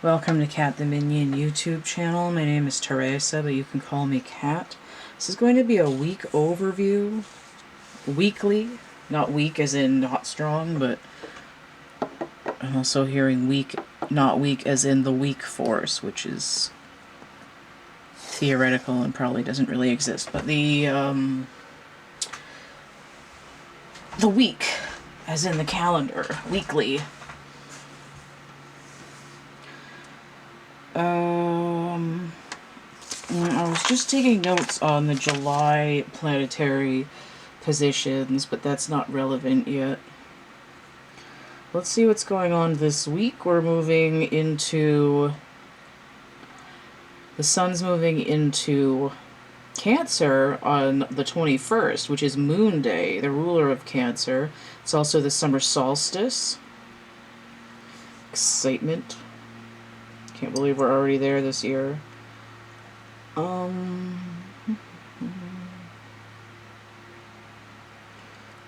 Welcome to Cat the Minion YouTube channel. My name is Teresa, but you can call me Cat. This is going to be a week overview. Weekly. Not weak as in not strong, but I'm also hearing weak, not weak as in the weak force, which is theoretical and probably doesn't really exist. But the week, as in the calendar, weekly. I was just taking notes on the July planetary positions, but that's not relevant yet. Let's see what's going on this week. We're moving into... The sun's moving into Cancer on the 21st, which is Moon Day, the ruler of Cancer. It's also the summer solstice. Excitement. Can't believe we're already there this year.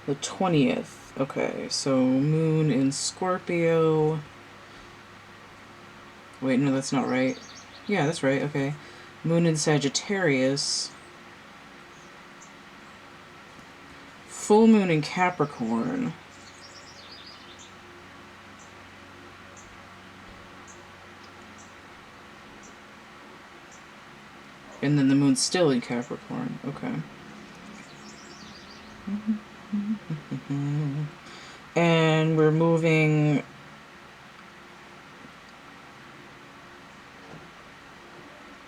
The 20th. Okay, so Moon in Scorpio. Wait, no, that's not right. Yeah, that's right, okay. Moon in Sagittarius. Full Moon in Capricorn. And then the Moon's still in Capricorn. Okay. And we're moving...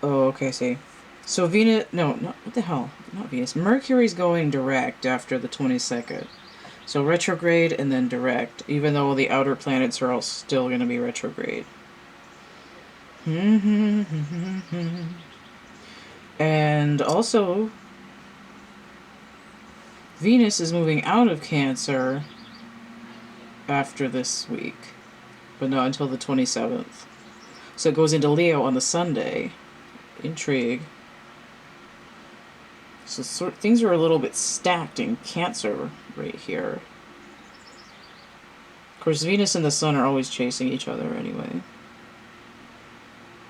Oh, okay, see. So Venus... No, not, what the hell? Not Venus. Mercury's going direct after the 22nd. So retrograde and then direct, even though the outer planets are all still going to be retrograde. And also, Venus is moving out of Cancer after this week, but not until the 27th. So it goes into Leo on the Sunday. Intrigue. So things are a little bit stacked in Cancer right here. Of course, Venus and the Sun are always chasing each other anyway.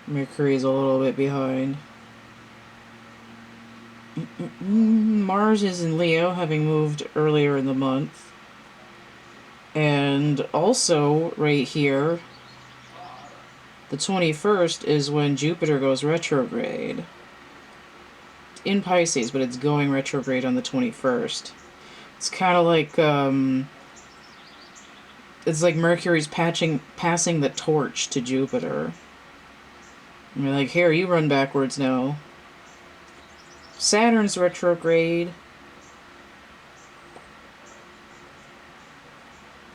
Mercury is a little bit behind. Mars is in Leo, having moved earlier in the month. And also, right here, the 21st is when Jupiter goes retrograde. In Pisces, but it's going retrograde on the 21st. It's kind of like, it's like Mercury's passing the torch to Jupiter. And you're like, here, you run backwards now. Saturn's retrograde.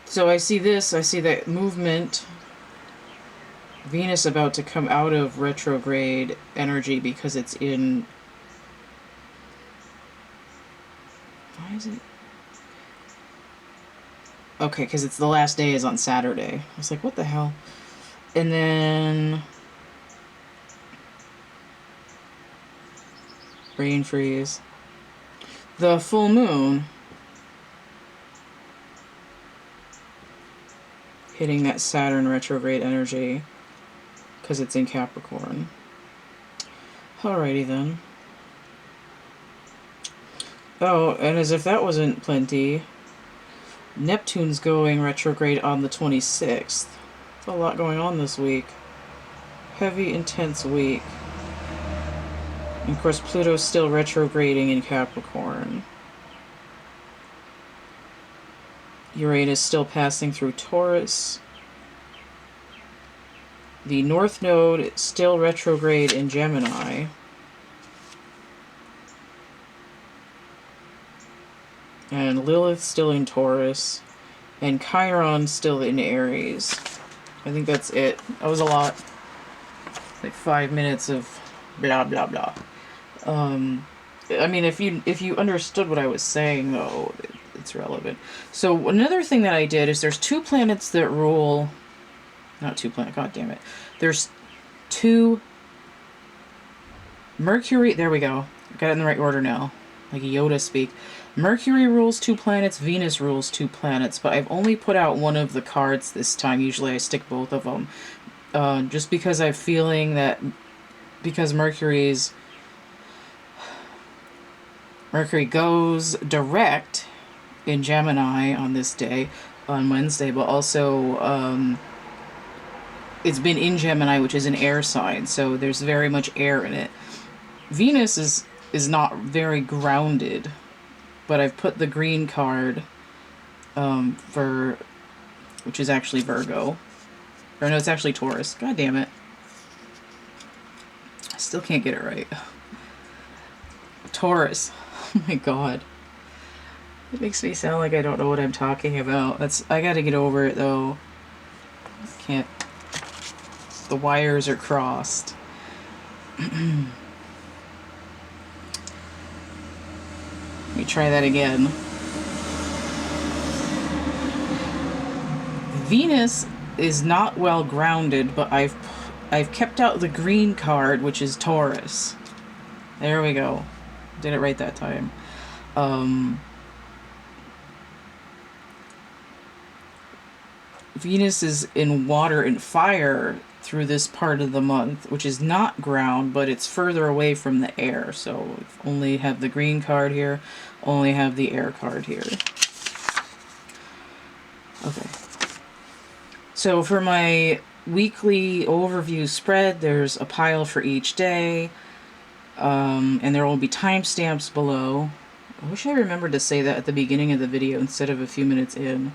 So I see this, I see that movement. Venus about to come out of retrograde energy because it's in... Why is it? Okay, because it's the last day is on Saturday. I was like, what the hell? And then... Brain freeze. The full moon hitting that Saturn retrograde energy because it's in Capricorn. Alrighty then. Oh, and as if that wasn't plenty, Neptune's going retrograde on the 26th. There's a lot going on this week. Heavy, intense week. And of course, Pluto's still retrograding in Capricorn. Uranus still passing through Taurus. The North Node still retrograde in Gemini. And Lilith still in Taurus. And Chiron still in Aries. I think that's it. That was a lot. Like 5 minutes of blah blah blah. I mean, if you understood what I was saying, though, it's relevant. So another thing that I did is there's two planets that rule... Not two planets, god damn it. There's two... Mercury... There we go. Got it in the right order now. Like Yoda speak. Mercury rules 2 planets, Venus rules 2 planets, but I've only put out one of the cards this time. Usually I stick both of them. just because I'm feeling that because Mercury goes direct in Gemini on this day, on Wednesday, but also it's been in Gemini, which is an air sign, so there's very much air in it. Venus is not very grounded, but I've put the green card for, which is actually Virgo. Or no, it's actually Taurus. God damn it. I still can't get it right. Taurus. Oh my god. It makes me sound like I don't know what I'm talking about. I gotta get over it though. Can't. The wires are crossed. Let me try that again. Venus is not well grounded, but I've kept out the green card, which is Taurus. There we go. Did it right that time. Venus is in water and fire through this part of the month, which is not ground, but it's further away from the air. So only have the green card here, only have the air card here. Okay. So for my weekly overview spread, there's a pile for each day, and there will be timestamps below. I wish I remembered to say that at the beginning of the video instead of a few minutes in.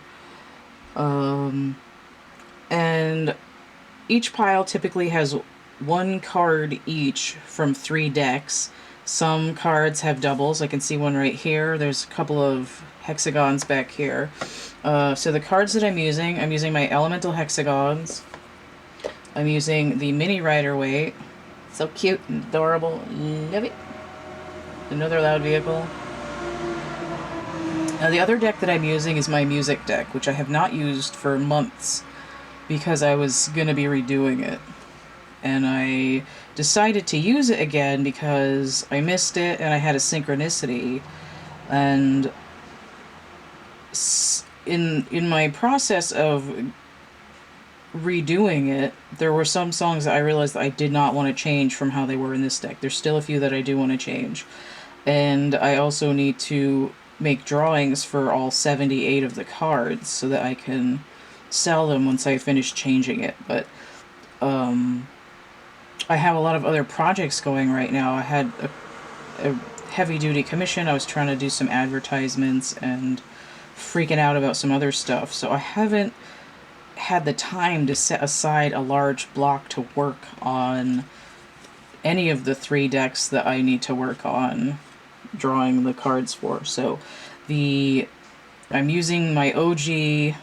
And each pile typically has one card each from 3 decks. Some cards have doubles. I can see one right here. There's a couple of hexagons back here. So the cards that I'm using my elemental hexagons. I'm using the mini Rider-Waite. So cute and adorable. Love it. Another loud vehicle. Now the other deck that I'm using is my music deck, which I have not used for months because I was going to be redoing it. And I decided to use it again because I missed it and I had a synchronicity. And in my process of redoing it, there were some songs that I realized that I did not want to change from how they were in this deck. There's still a few that I do want to change. And I also need to make drawings for all 78 of the cards so that I can sell them once I finish changing it. But I have a lot of other projects going right now. I had a heavy-duty commission. I was trying to do some advertisements and freaking out about some other stuff. So I haven't had the time to set aside a large block to work on any of the 3 decks that I need to work on drawing the cards for. So I'm using my OG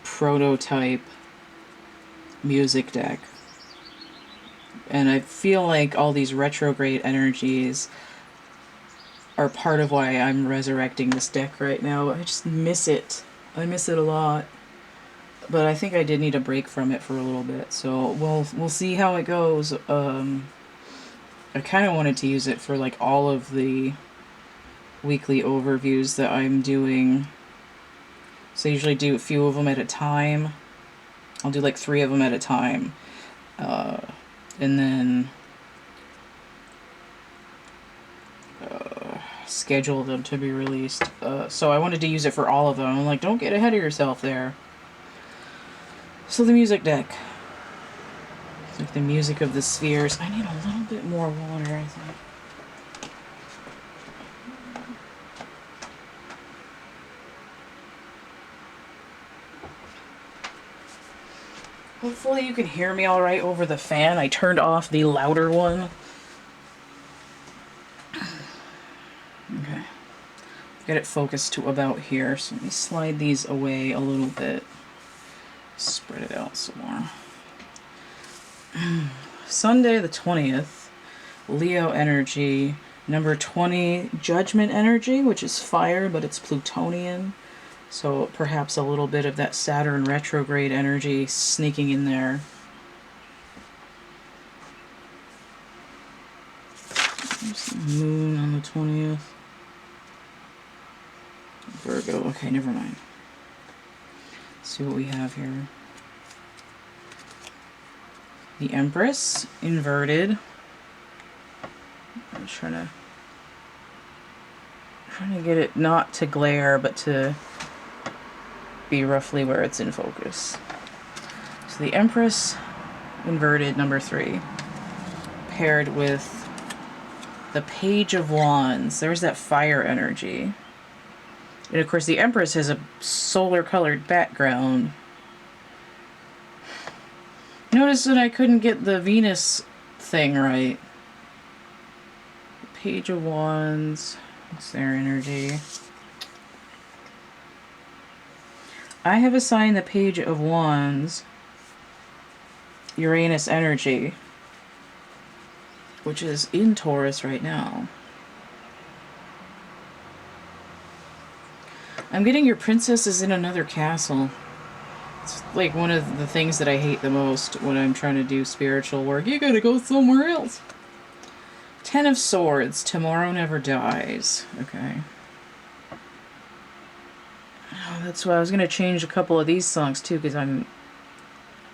prototype music deck, and I feel like all these retrograde energies are part of why I'm resurrecting this deck right now. I just miss it. I miss it a lot. But I think I did need a break from it for a little bit, so we'll see how it goes. I kind of wanted to use it for like all of the weekly overviews that I'm doing. So I usually do a few of them at a time. I'll do like 3 of them at a time. And then schedule them to be released. So I wanted to use it for all of them. I'm like, don't get ahead of yourself there. So the music deck. It's like the music of the spheres. I need a little bit more water, I think. Hopefully you can hear me alright over the fan. I turned off the louder one. Okay. Get it focused to about here. So let me slide these away a little bit. Spread it out some more. Sunday the 20th, Leo energy, number 20, Judgment energy, which is fire, but it's Plutonian. So perhaps a little bit of that Saturn retrograde energy sneaking in there. There's the moon on the 20th. Virgo, okay, never mind. see what we have here. The Empress, inverted. I'm trying to get it not to glare, but to be roughly where it's in focus. So the Empress, inverted, number 3, paired with the Page of Wands. There's that fire energy. And of course the Empress has a solar colored background. Notice that I couldn't get the Venus thing right. Page of Wands, what's their energy? I have assigned the Page of Wands Uranus energy, which is in Taurus right now. I'm getting your princess is in another castle. It's like one of the things that I hate the most when I'm trying to do spiritual work. You gotta go somewhere else. 10 of Swords, tomorrow never dies. Okay. Oh, that's why I was gonna change a couple of these songs too, because I'm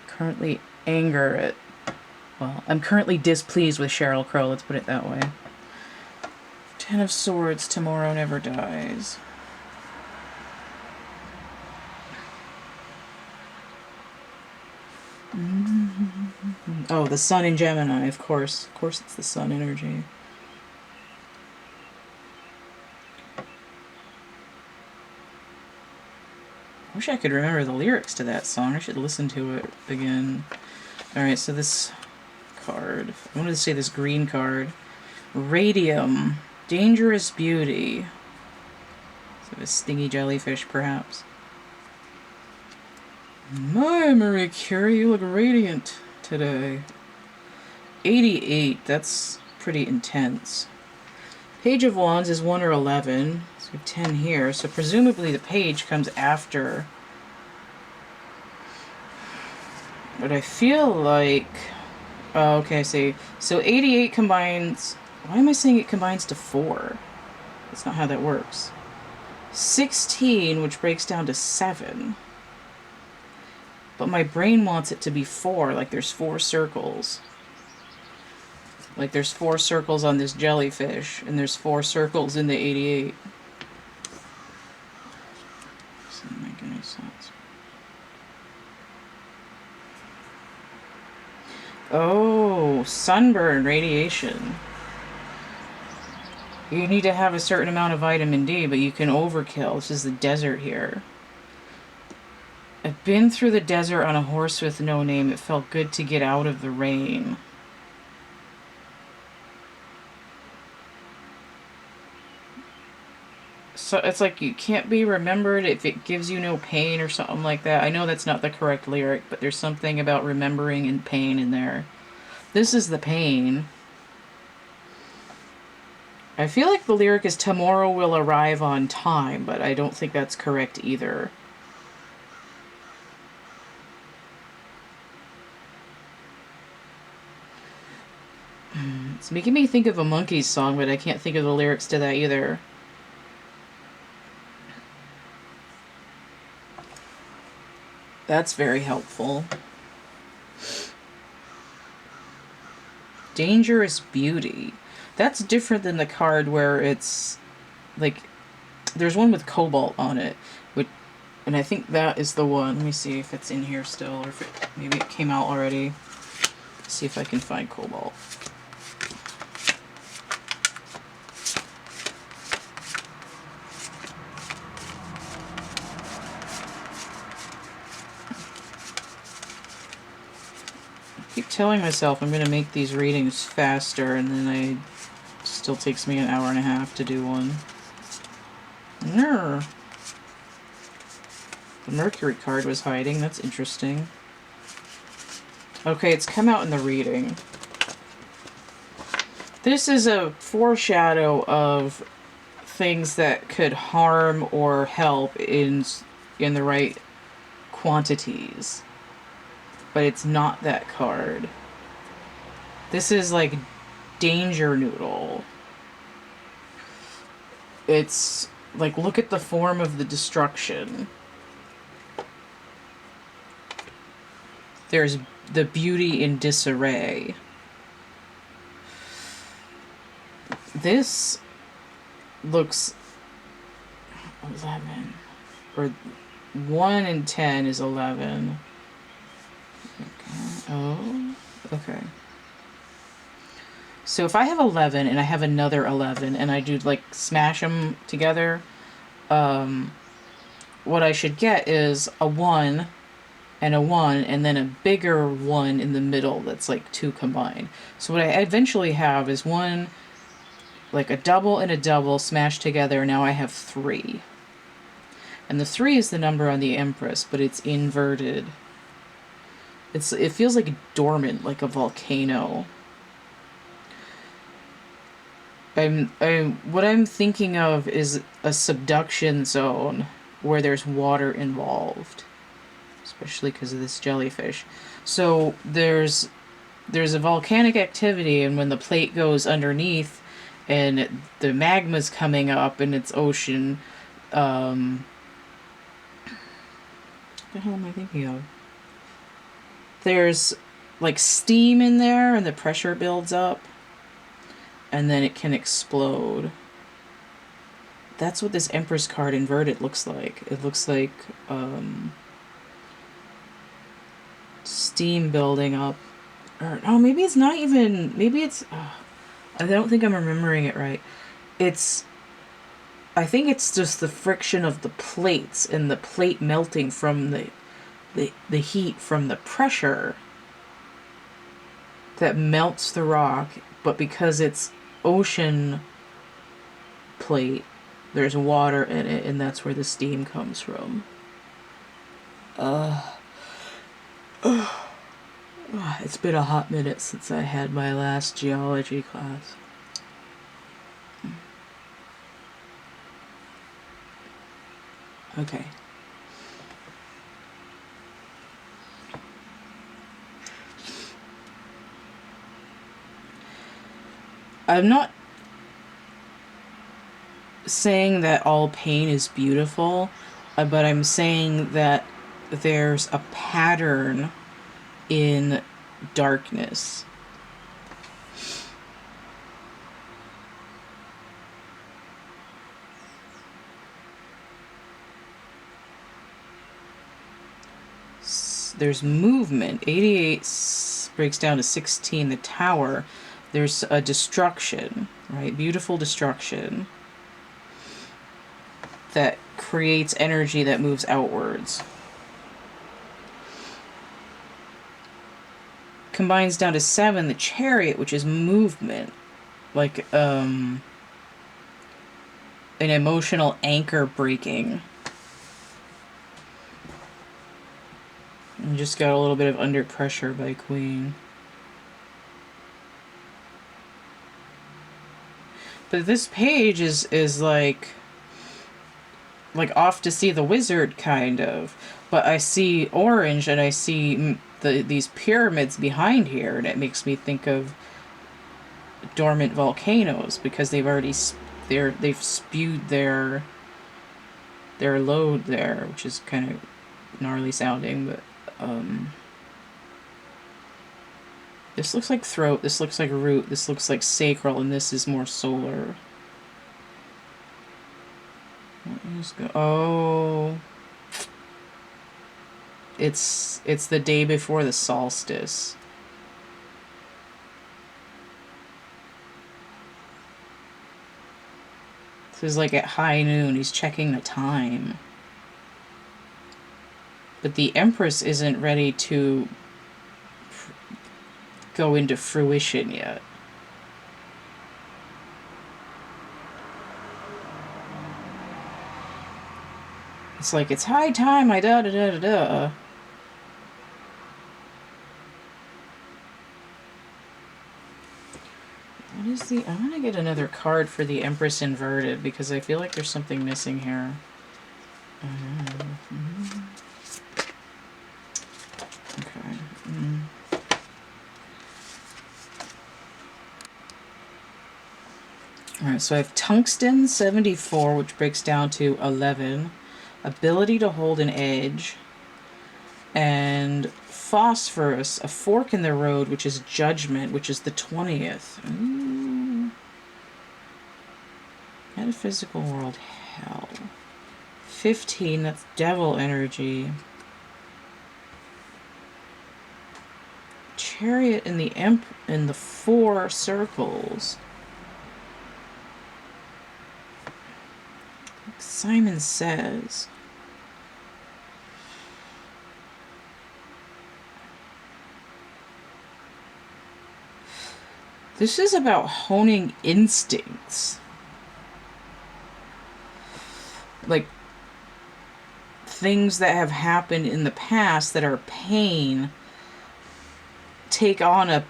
currently I'm currently displeased with Sheryl Crow, let's put it that way. 10 of Swords, tomorrow never dies. Oh, the Sun in Gemini, of course. Of course it's the Sun energy. I wish I could remember the lyrics to that song. I should listen to it again. Alright, so this card. I wanted to say this green card. Radium. Dangerous Beauty. So a stingy jellyfish, perhaps. My Marie Curie, you look radiant today. 88, that's pretty intense. Page of Wands is 1 or 11. So we have 10 here. So presumably the page comes after. But I feel like... Oh, okay, I see. So 88 combines... Why am I saying it combines to 4? That's not how that works. 16, which breaks down to 7. But my brain wants it to be 4, like there's 4 circles. Like there's 4 circles on this jellyfish, and there's 4 circles in the 88. Doesn't make any sense. Oh, sunburn, radiation. You need to have a certain amount of vitamin D, but you can overkill. This is the desert here. I've been through the desert on a horse with no name. It felt good to get out of the rain. So it's like you can't be remembered if it gives you no pain or something like that. I know that's not the correct lyric, but there's something about remembering and pain in there. This is the pain. I feel like the lyric is tomorrow will arrive on time, but I don't think that's correct either. It's making me think of a Monkees song, but I can't think of the lyrics to that either. That's very helpful. Dangerous Beauty. That's different than the card where it's like there's one with cobalt on it, and I think that is the one. Let me see if it's in here still, or if maybe it came out already. Let's see if I can find cobalt. I keep telling myself I'm going to make these readings faster, and then it still takes me an hour and a half to do one. The Mercury card was hiding. That's interesting. Okay, it's come out in the reading. This is a foreshadow of things that could harm or help in the right quantities. But it's not that card. This is like Danger Noodle. It's like, look at the form of the destruction. there's the beauty in disarray. This looks 11, or 1 and 10 is 11. Okay. Oh, okay. So if I have 11 and I have another 11 and I do like smash them together, what I should get is a 1 and a 1 and then a bigger 1 in the middle that's like 2 combined. So what I eventually have is one, like a double and a double smashed together. Now I have 3. And the 3 is the number on the Empress, but it's inverted. It feels like dormant, like a volcano. What I'm thinking of is a subduction zone where there's water involved, especially because of this jellyfish. So there's a volcanic activity, and when the plate goes underneath and the magma's coming up and it's ocean, what the hell am I thinking of? There's like steam in there and the pressure builds up and then it can explode. That's what this Empress card inverted looks like. It looks like steam building up. Or no, maybe it's not even, maybe it's, I don't think I'm remembering it right. I think it's just the friction of the plates and the plate melting from the heat from the pressure that melts the rock, but because it's ocean plate, there's water in it, and that's where the steam comes from. It's been a hot minute since I had my last geology class. Okay. I'm not saying that all pain is beautiful, but I'm saying that there's a pattern in darkness. There's movement. 88 breaks down to 16, the tower. There's a destruction, right? Beautiful destruction that creates energy that moves outwards. Combines down to 7, the chariot, which is movement. Like, an emotional anchor breaking. And just got a little bit of under pressure by Queen. But this page is like off to see the wizard, kind of. But I see orange and I see these pyramids behind here, and it makes me think of dormant volcanoes because they've spewed their load there, which is kind of gnarly sounding, but this looks like throat, this looks like root, this looks like sacral, and this is more solar. Oh, it's the day before the solstice. This is like at high noon. He's checking the time. But the Empress isn't ready to go into fruition yet. It's like, it's high time, I da-da-da-da-da. What is the... I'm gonna get another card for the Empress inverted, because I feel like there's something missing here. Okay. Alright, so I have tungsten 74, which breaks down to 11. Ability to hold an edge. And phosphorus, a fork in the road, which is judgment, which is the 20th. Ooh. Metaphysical world, hell. 15, that's devil energy. Chariot in the 4 circles. Like Simon says. This is about honing instincts. Like things that have happened in the past that are pain take on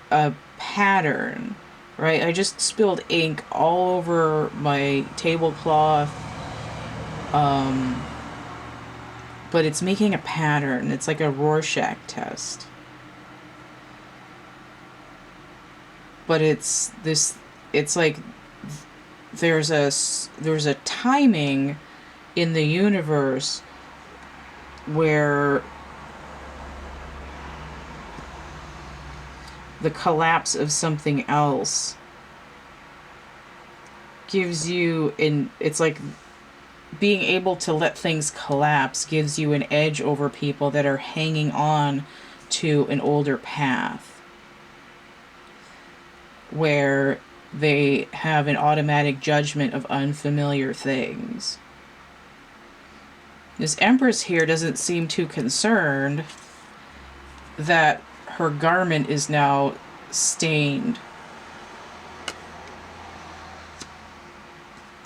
a pattern, right? I just spilled ink all over my tablecloth. But it's making a pattern. It's like a Rorschach test. But it's like there's a timing in the universe where the collapse of something else gives you it's like being able to let things collapse gives you an edge over people that are hanging on to an older path, where they have an automatic judgment of unfamiliar things. This Empress here doesn't seem too concerned that her garment is now stained.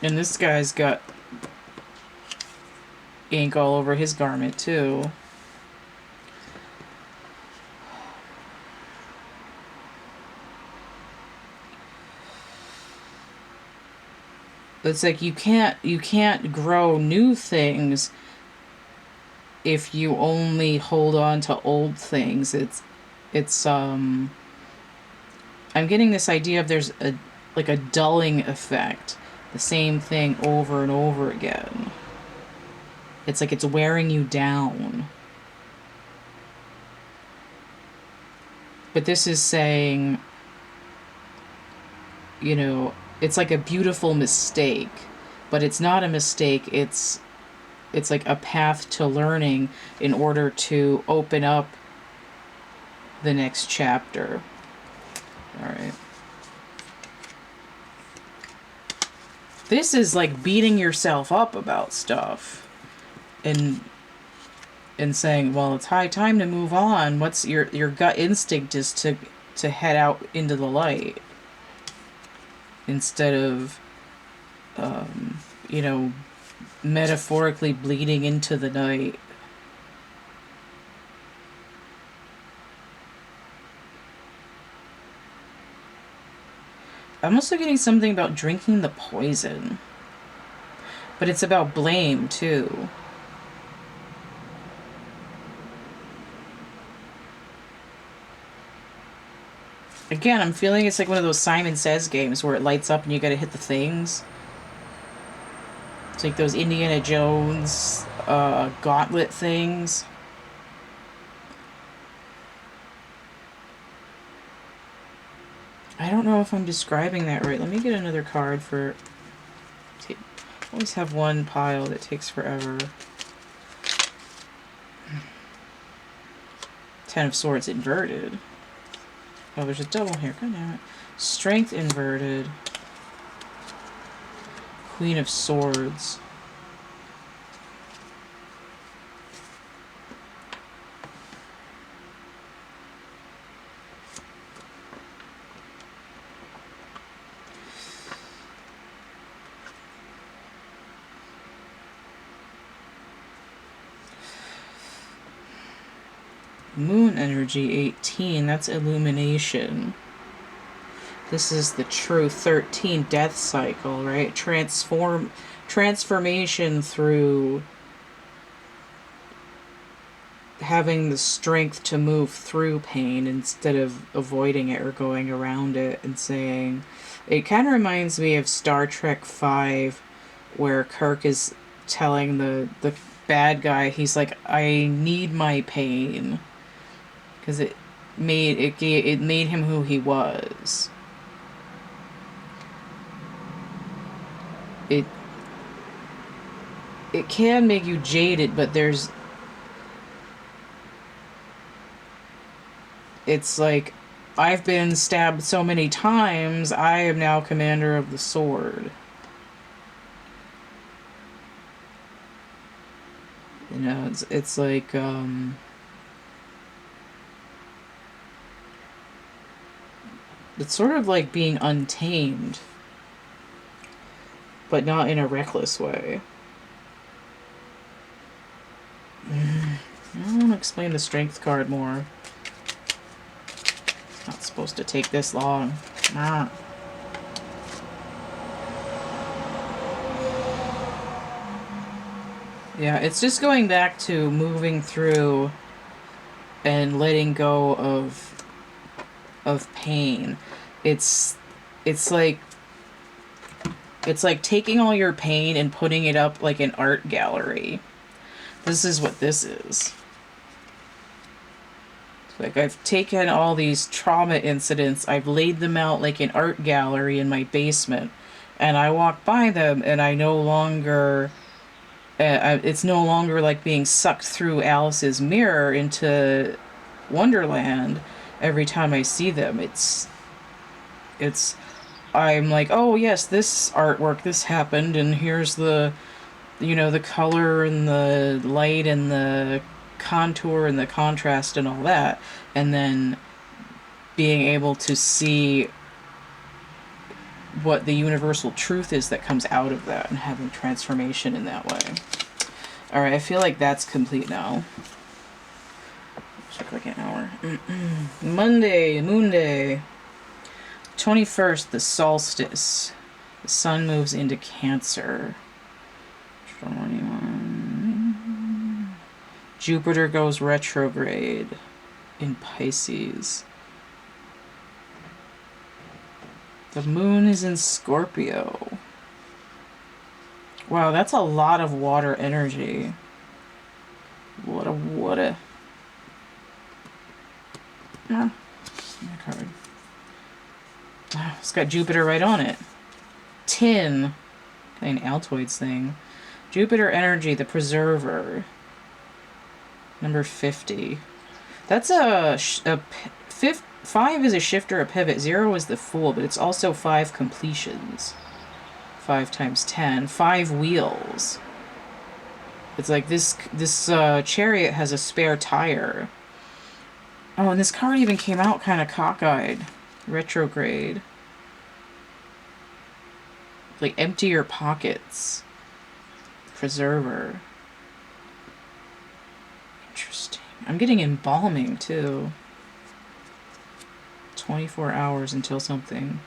And this guy's got ink all over his garment too. It's like you can't grow new things if you only hold on to old things. I'm getting this idea of there's a dulling effect, the same thing over and over again. It's like it's wearing you down. But this is saying, it's like a beautiful mistake, but it's not a mistake. It's like a path to learning in order to open up the next chapter. All right. This is like beating yourself up about stuff and saying, well, it's high time to move on. What's your gut instinct is to head out into the light instead of metaphorically bleeding into the night. I'm also getting something about drinking the poison. But it's about blame, too. Again, I'm feeling it's like one of those Simon Says games where it lights up and you gotta hit the things. It's like those Indiana Jones gauntlet things. I don't know if I'm describing that right. Let me get another card for... Always have one pile that takes forever. 10 of Swords inverted. Oh, there's a double here. God damn it. Strength inverted. Queen of Swords. Moon energy 18, that's illumination. This is the true 13, death cycle, right? Transformation through having the strength to move through pain instead of avoiding it or going around it and saying... It kind of reminds me of Star Trek V, where Kirk is telling the bad guy. He's like, I need my pain. Because it made him who he was. It can make you jaded, but it's like, I've been stabbed so many times, I am now commander of the sword. You know, it's like, it's sort of like being untamed, but not in a reckless way. I want to explain the strength card more. It's not supposed to take this long. Ah. Yeah, it's just going back to moving through and letting go of pain. It's like taking all your pain and putting it up like an art gallery. This is what this is. Like, I've taken all these trauma incidents, I've laid them out like an art gallery in my basement, and I walk by them and I no longer... it's no longer like being sucked through Alice's mirror into Wonderland every time I see them. I'm like, oh yes, this artwork, this happened, and here's the, you know, the color and the light and the contour and the contrast and all that, and then being able to see what the universal truth is that comes out of that and having transformation in that way. Alright, I feel like that's complete now. Took like an hour. Monday, Moon Day. 21st, the solstice. The sun moves into Cancer. 21. Jupiter goes retrograde in Pisces. The moon is in Scorpio. Wow, that's a lot of water energy. What a... Ah, card. Oh, it's got Jupiter right on it. Tin. An Altoids thing. Jupiter energy, the preserver. Number 50. That's a 5 is a shifter, a pivot. 0 is the fool, but it's also 5 completions. 5 times 10. 5 wheels. It's like this chariot has a spare tire. Oh, and this card even came out kind of cockeyed. Retrograde. Like, empty your pockets. Preserver. Interesting. I'm getting embalming, too. 24 hours until something.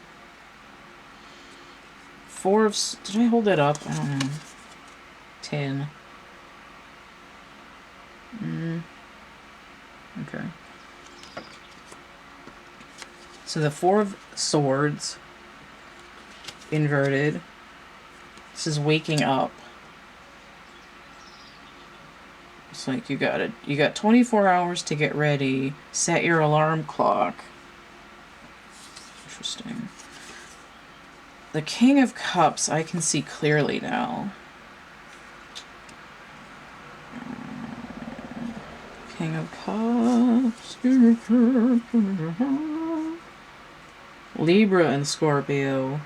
4 of... Did I hold that up? I don't know. 10. Okay. So the 4 of Swords, inverted. This is waking up. It's like you got 24 hours to get ready. Set your alarm clock. Interesting. The King of Cups, I can see clearly now. King of Cups. Libra and Scorpio.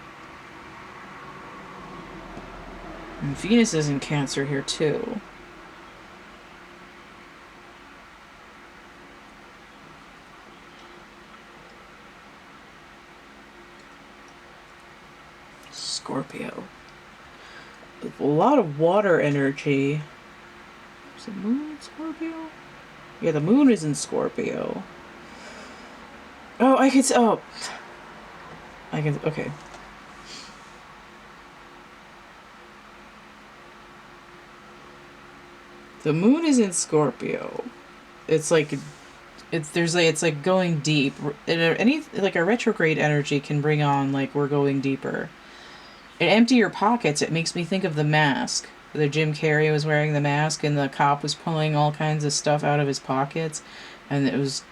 And Venus is in Cancer here too. Scorpio. A lot of water energy. Is the moon in Scorpio? Yeah, the moon is in Scorpio. Oh, okay. The moon is in Scorpio. It's like, it's like going deep. Like a retrograde energy can bring on, like, we're going deeper. And empty your pockets, it makes me think of The Mask. The Jim Carrey was wearing the mask and the cop was pulling all kinds of stuff out of his pockets, and it was,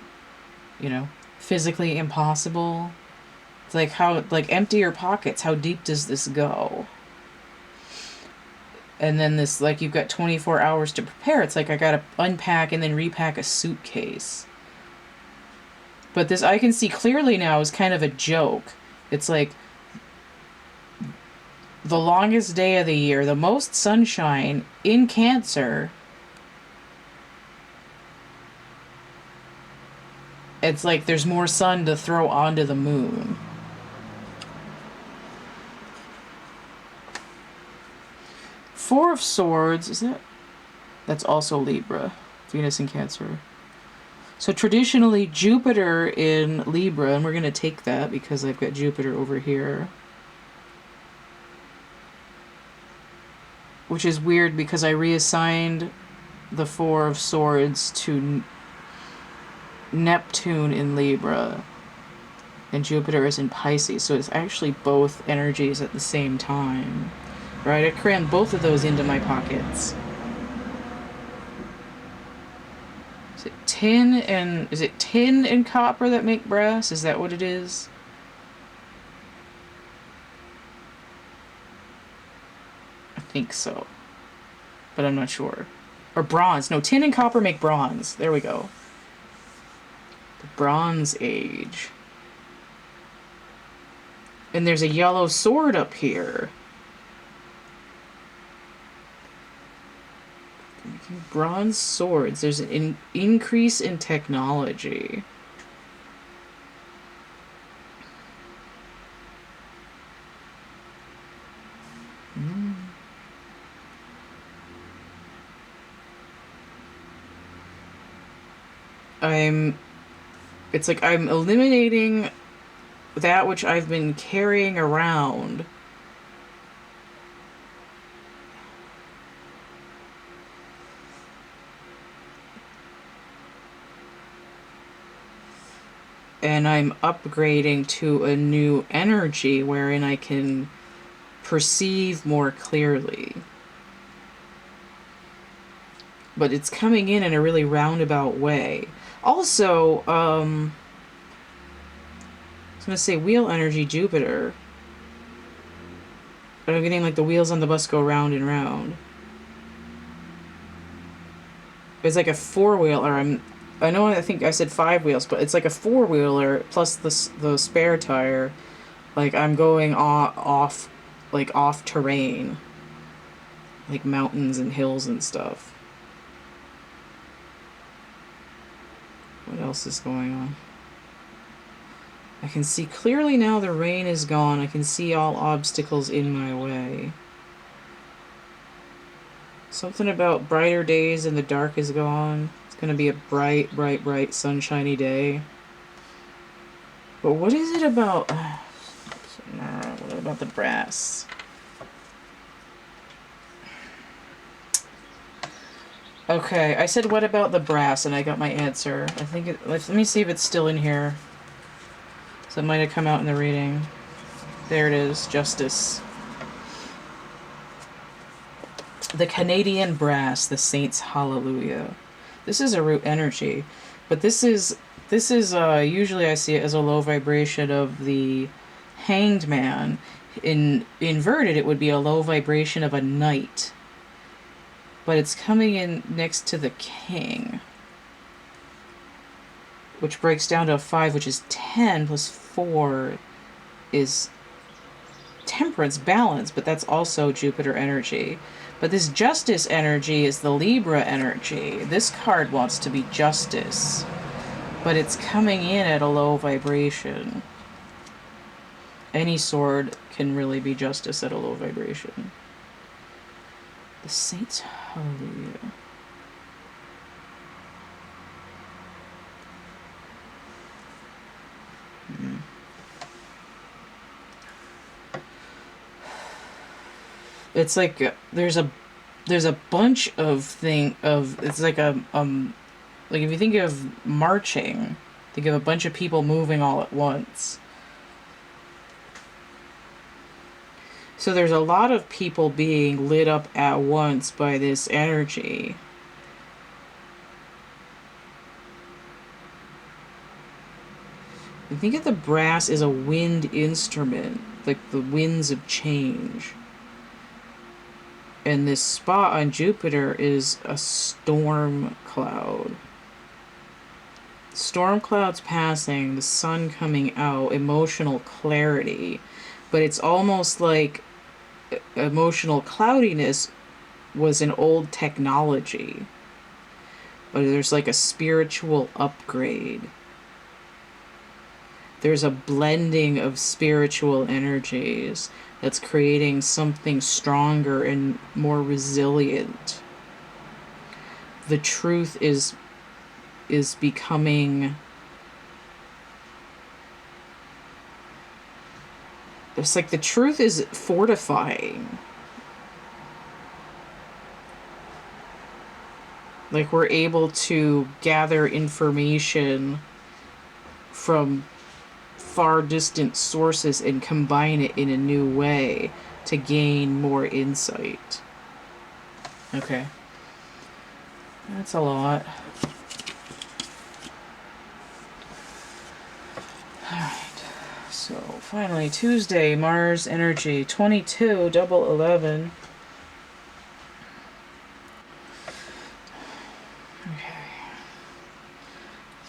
you know, physically impossible. It's like, how, like, empty your pockets, how deep does this go? And then this, like, you've got 24 hours to prepare. It's like I gotta unpack and then repack a suitcase. But this, I can see clearly now, is kind of a joke. It's like the longest day of the year, the most sunshine in Cancer. It's like there's more sun to throw onto the moon. Four of Swords, is that? That's also Libra. Venus in Cancer. So traditionally, Jupiter in Libra, and we're going to take that because I've got Jupiter over here. Which is weird because I reassigned the Four of Swords to Neptune in Libra. And Jupiter is in Pisces, so it's actually both energies at the same time. Right, I crammed both of those into my pockets. Is it tin and copper that make brass? Is that what it is? I think so, but I'm not sure. Or bronze. No, tin and copper make bronze. There we go. The Bronze Age. And there's a yellow sword up here. Bronze swords. There's an increase in technology. It's like I'm eliminating that which I've been carrying around. And I'm upgrading to a new energy wherein I can perceive more clearly. But it's coming in a really roundabout way. Also, I was going to say wheel energy, Jupiter. But I'm getting like the wheels on the bus go round and round. It's like a four-wheeler. I think I said 5 wheels, but it's like a 4-wheeler plus the spare tire. Like I'm going off terrain. Like mountains and hills and stuff. What else is going on? I can see clearly now the rain is gone. I can see all obstacles in my way. Something about brighter days and the dark is gone. It's going to be a bright, bright, bright, sunshiny day. But what is it about... what about the brass? Okay, I said what about the brass, and I got my answer. I think let me see if it's still in here. So it might have come out in the reading. There it is, Justice. The Canadian brass, the Saints' Hallelujah. This is a root energy, but this is usually I see it as a low vibration of the Hanged Man. In inverted, it would be a low vibration of a Knight. But it's coming in next to the King, which breaks down to a 5, which is 10 plus 4 is Temperance, balance, but that's also Jupiter energy. But this Justice energy is the Libra energy. This card wants to be Justice, but it's coming in at a low vibration. Any sword can really be Justice at a low vibration. The Saints' Hallelujah. It's like there's a bunch of it's like a like if you think of marching, think of a bunch of people moving all at once. So there's a lot of people being lit up at once by this energy. I think of the brass as a wind instrument, like the winds of change. And this spot on Jupiter is a storm cloud. Storm clouds passing, the sun coming out, emotional clarity. But it's almost like emotional cloudiness was an old technology. But there's like a spiritual upgrade. There's a blending of spiritual energies that's creating something stronger and more resilient. The truth is becoming... It's like the truth is fortifying. Like we're able to gather information from far distant sources and combine it in a new way to gain more insight. Okay. That's a lot. Alright. So, finally, Tuesday, Mars energy, 22, double 11.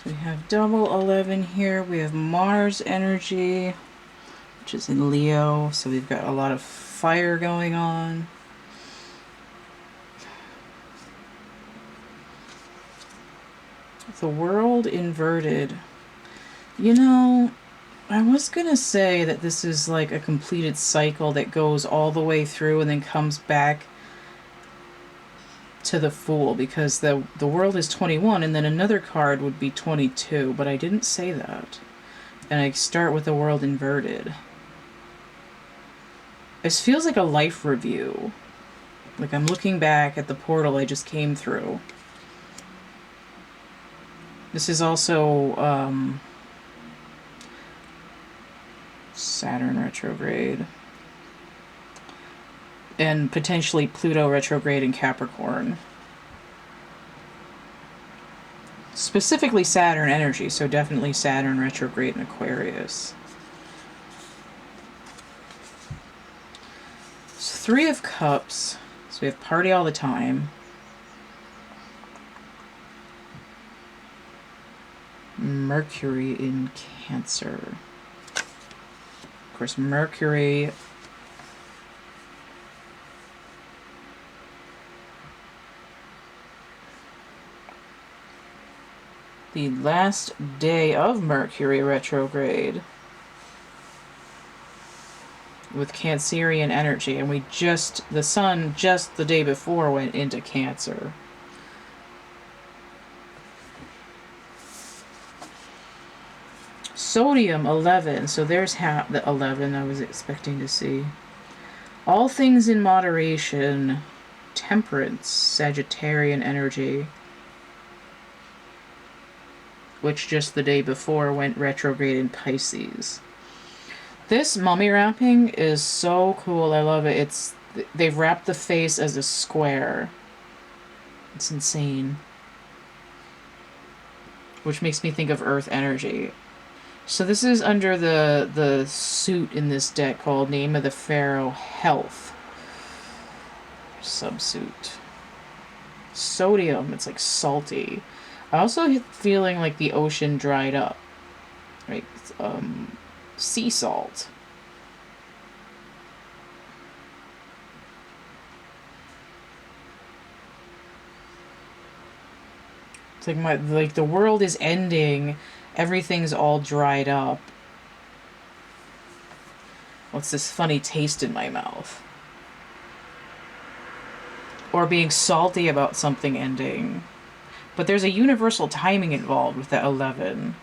We have double 11 here. We have Mars energy, which is in Leo. So we've got a lot of fire going on. The world inverted. You know, I was going to say that this is like a completed cycle that goes all the way through and then comes back to the Fool, because the world is 21 and then another card would be 22, but I didn't say that. And I start with the world inverted. This feels like a life review. Like I'm looking back at the portal I just came through. This is also Saturn retrograde. And potentially Pluto retrograde in Capricorn. Specifically Saturn energy, so definitely Saturn retrograde in Aquarius. So 3 of Cups. So we have party all the time. Mercury in Cancer. Of course, Mercury... the last day of Mercury retrograde with Cancerian energy, and the sun just the day before went into Cancer. Sodium 11, so there's the 11 I was expecting to see. All things in moderation. Temperance, Sagittarian energy, which just the day before went retrograde in Pisces. This mummy wrapping is so cool. I love it. They've wrapped the face as a square. It's insane. Which makes me think of Earth energy. So this is under the suit in this deck called Name of the Pharaoh Health. Subsuit. Sodium, it's like salty. I also feeling like the ocean dried up. Right? Sea salt. It's like the world is ending, everything's all dried up. What's this funny taste in my mouth? Or being salty about something ending. But there's a universal timing involved with that 11.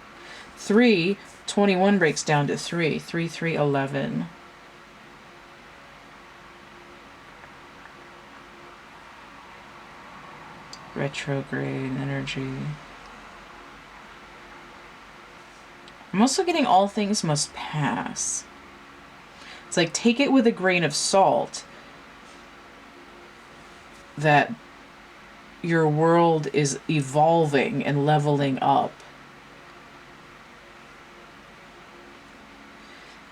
21 breaks down to 3. 3, 3, 11. Retrograde energy. I'm also getting all things must pass. It's like, take it with a grain of salt that your world is evolving and leveling up.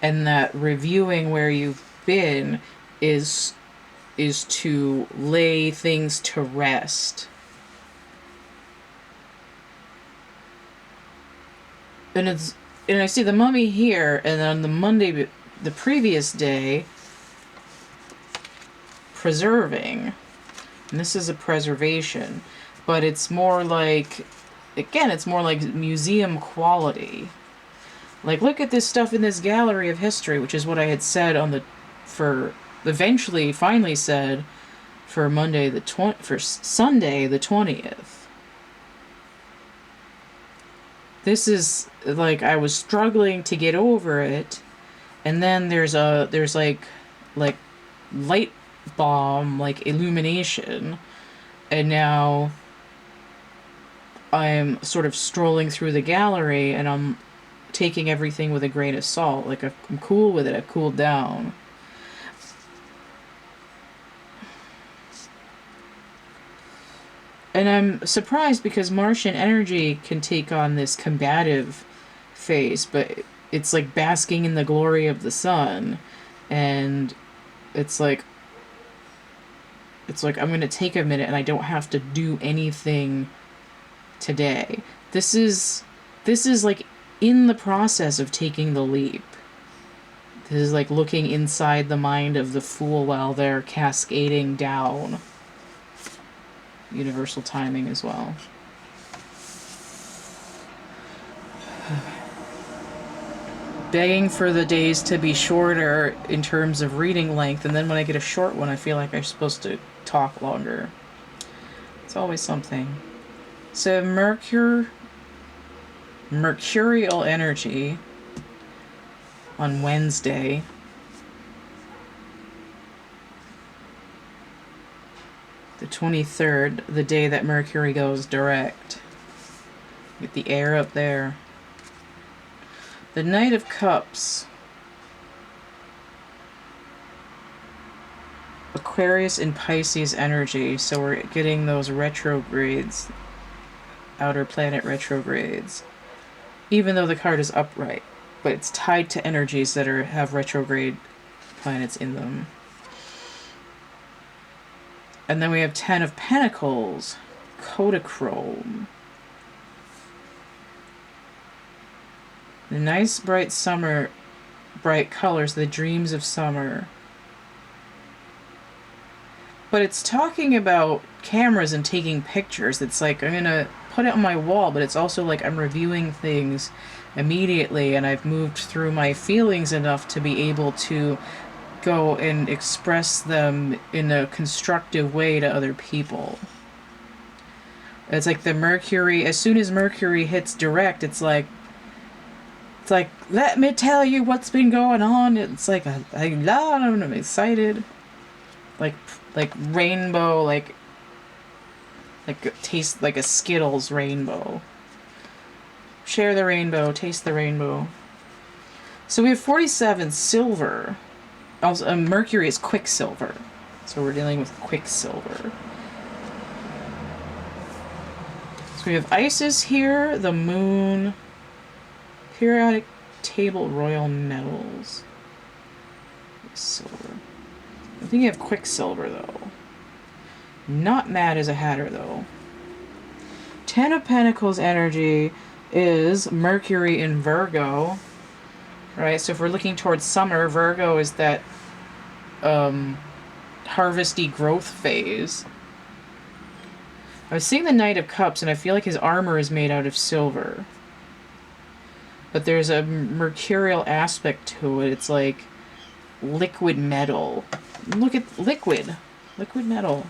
And that reviewing where you've been is to lay things to rest. And I see the mummy here, and on the Monday, the previous day, preserving. And this is a preservation, but it's more like, again, it's more like museum quality. Like, look at this stuff in this gallery of history, which is what I had said finally said for Sunday the 20th. This is like, I was struggling to get over it, and then there's like light bomb, like illumination, and now I'm sort of strolling through the gallery and I'm taking everything with a grain of salt. Like, I'm cool with it. I've cooled down. And I'm surprised because Martian energy can take on this combative phase, but it's like basking in the glory of the sun. And it's like I'm going to take a minute and I don't have to do anything today. This is like in the process of taking the leap. This is like looking inside the mind of the fool while they're cascading down. Universal timing as well. Begging for the days to be shorter in terms of reading length, and then when I get a short one, I feel like I'm supposed to talk longer. It's always something. So mercurial energy on Wednesday. The 23rd, the day that Mercury goes direct. Get the air up there. The Knight of Cups. Aquarius and Pisces energy. So we're getting those retrogrades. Outer planet retrogrades. Even though the card is upright. But it's tied to energies that have retrograde planets in them. And then we have 10 of Pentacles, Kodachrome. The nice bright colors, the dreams of summer. But it's talking about cameras and taking pictures. It's like, I'm going to put it on my wall, but it's also like I'm reviewing things immediately, and I've moved through my feelings enough to be able to go and express them in a constructive way to other people. It's like the Mercury, as soon as Mercury hits direct, it's like, let me tell you what's been going on. It's like, I'm excited. Like rainbow, like taste like a Skittles rainbow. Share the rainbow, taste the rainbow. So we have 47, silver. Also, Mercury is Quicksilver. So we're dealing with Quicksilver. So we have Isis here, the moon, periodic table, royal metals. Silver. I think you have Quicksilver, though. Not Mad as a Hatter, though. 10 of Pentacles energy is Mercury in Virgo. Right, so if we're looking towards summer, Virgo is that harvesty growth phase. I was seeing the Knight of Cups, and I feel like his armor is made out of silver. But there's a mercurial aspect to it. It's like liquid metal. Look at liquid metal.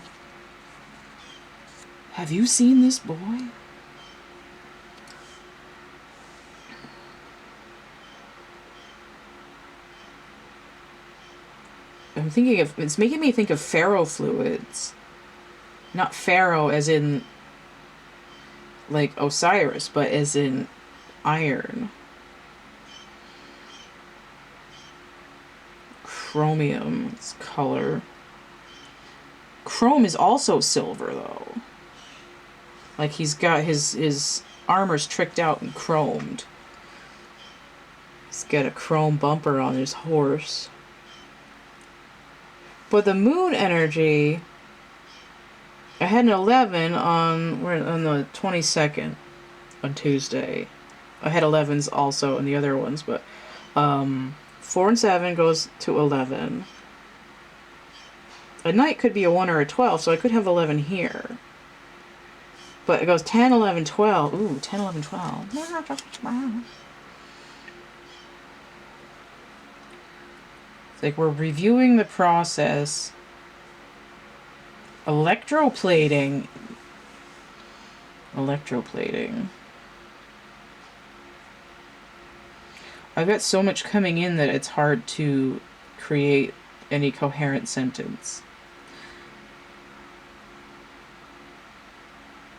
Have you seen this boy? It's making me think of ferrofluids. Not pharaoh as in like Osiris, but as in iron. chromium. It's color. Chrome is also silver, though. Like, he's got his armor's tricked out and chromed. He's got a chrome bumper on his horse. But the moon energy, I had an 11 on the 22nd, on Tuesday. I had 11s also in the other ones, but 4 and 7 goes to 11. A night could be a 1 or a 12, so I could have 11 here. But it goes 10, 11, 12. Ooh, 10, 11, 12. It's like we're reviewing the process. Electroplating. I've got so much coming in that it's hard to create any coherent sentence.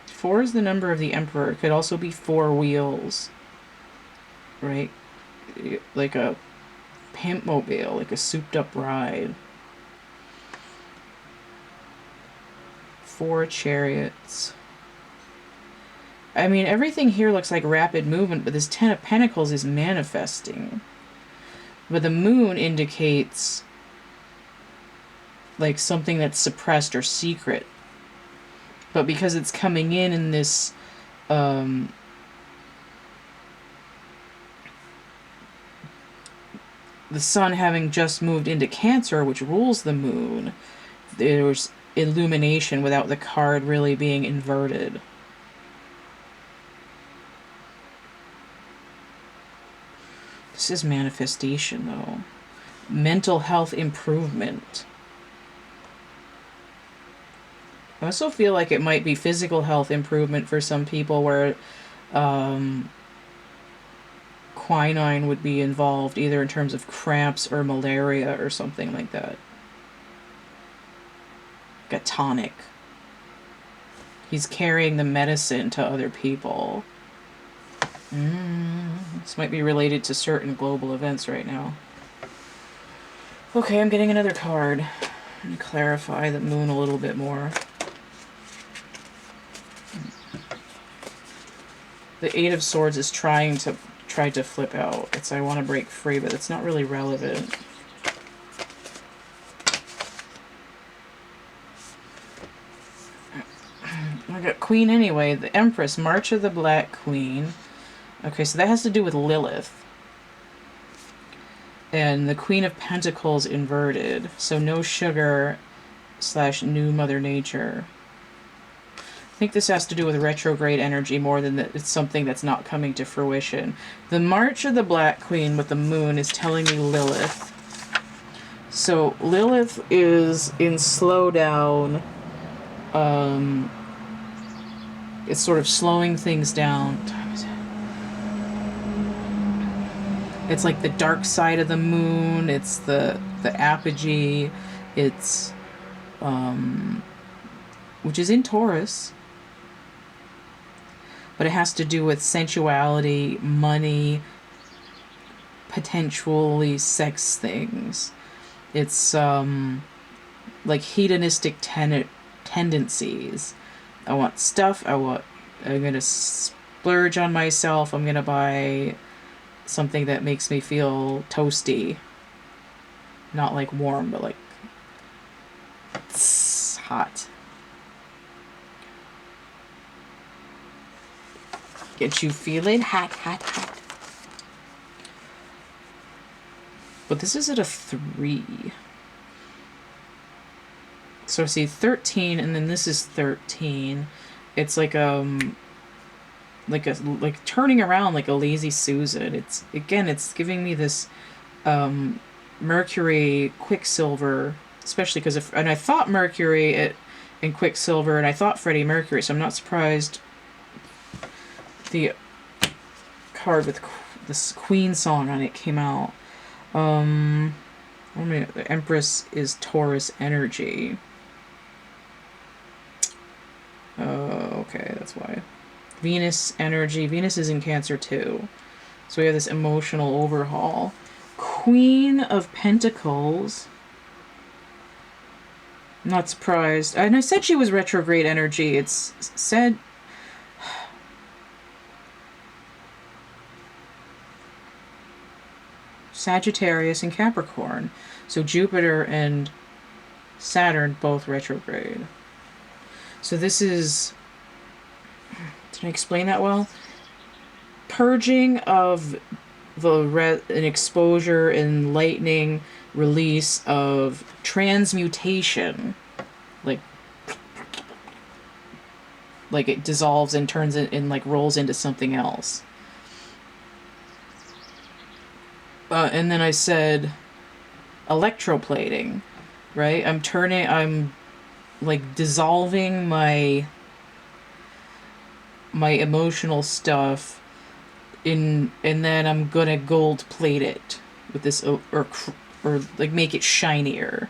4 is the number of the Emperor. It could also be 4 wheels, right? Like a pimp mobile, like a souped up ride. 4 chariots. I mean, everything here looks like rapid movement, but this 10 of Pentacles is manifesting. But the moon indicates like something that's suppressed or secret. But because it's coming in this the sun having just moved into Cancer, which rules the moon, there's illumination without the card really being inverted. This is manifestation, though. Mental health improvement. I also feel like it might be physical health improvement for some people where quinine would be involved, either in terms of cramps or malaria or something like that. Like a tonic. He's carrying the medicine to other people. This might be related to certain global events right now. Okay, I'm getting another card. Let me clarify the moon a little bit more. The 8 of Swords is trying to flip out. It's I want to break free, but it's not really relevant. I got Queen anyway. The Empress, March of the Black Queen. Okay, so that has to do with Lilith. And the Queen of Pentacles inverted. So no sugar / new Mother Nature. I think this has to do with retrograde energy more than that it's something that's not coming to fruition. The March of the Black Queen with the moon is telling me Lilith. So Lilith is in slowdown. It's sort of slowing things down. What time is it? It's like the dark side of the moon. It's the apogee. It's which is in Taurus. But it has to do with sensuality, money, potentially sex things. It's like hedonistic tendencies. I want stuff. I'm gonna splurge on myself. I'm gonna buy something that makes me feel toasty. Not like warm, but like hot. Get you feeling hot, hot, hot. But this is at a 3. So see 13, and then this is 13. It's like like turning around like a lazy Susan. It's giving me this Mercury Quicksilver, especially because and I thought Mercury and Quicksilver, and I thought Freddie Mercury, so I'm not surprised the card with this Queen song on it came out. The Empress is Taurus energy. Okay, that's why. Venus energy. Venus is in Cancer too. So we have this emotional overhaul. Queen of Pentacles. I'm not surprised. And I said she was retrograde energy. It's said... Sagittarius and Capricorn. So Jupiter and Saturn both retrograde. So this is... Did I explain that well? Purging of an exposure, enlightening, release of transmutation. Like it dissolves and turns it and like rolls into something else. And then I said electroplating, right? I'm like dissolving my emotional stuff and then I'm gonna gold plate it with this, or like make it shinier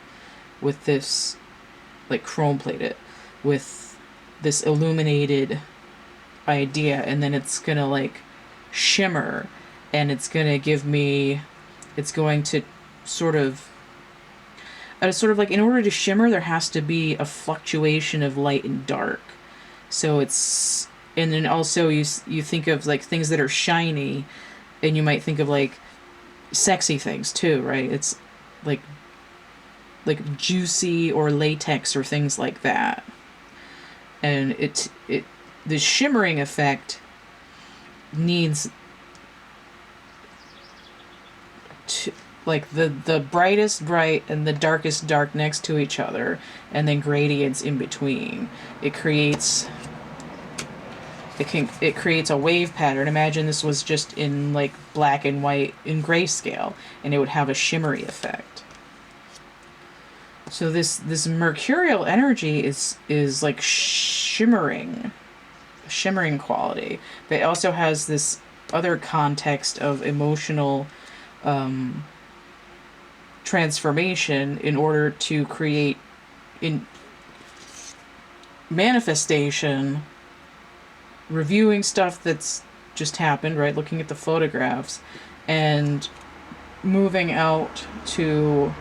with this, like chrome plate it with this illuminated idea, and then it's gonna like shimmer and it's gonna give me, it's going to sort of like, in order to shimmer there has to be a fluctuation of light and dark. So it's, and then also you think of like things that are shiny, and you might think of like sexy things too, right? It's like juicy or latex or things like that. And the shimmering effect needs to, like the brightest bright and the darkest dark next to each other, and then gradients in between. It creates a wave pattern. Imagine this was just in like black and white in grayscale, and it would have a shimmery effect. So this mercurial energy is like shimmering quality, but it also has this other context of emotional transformation in order to create in manifestation, reviewing stuff that's just happened, right? Looking at the photographs and moving out to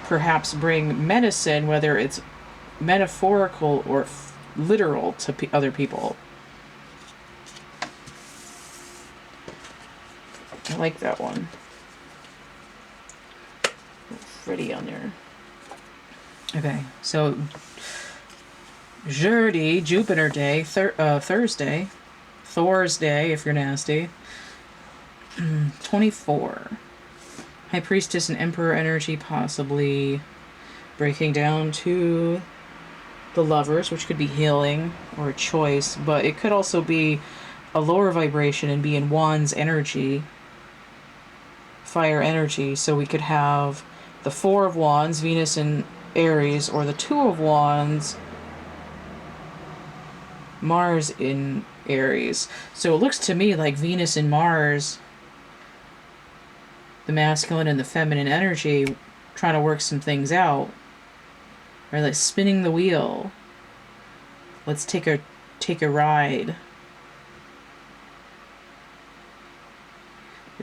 perhaps bring medicine, whether it's metaphorical or literal, to other people. I like that one. Pretty on there. Okay, so jeudi, Jupiter day, Thursday, Thor's day if you're nasty. 24. High Priestess and Emperor energy, possibly breaking down to the Lovers, which could be healing or a choice, but it could also be a lower vibration and be in Wands energy, fire energy. So we could have the Four of Wands, Venus in Aries, or the Two of Wands, Mars in Aries. So it looks to me like Venus and Mars, the masculine and the feminine energy, trying to work some things out. Or like spinning the wheel. Let's take a ride.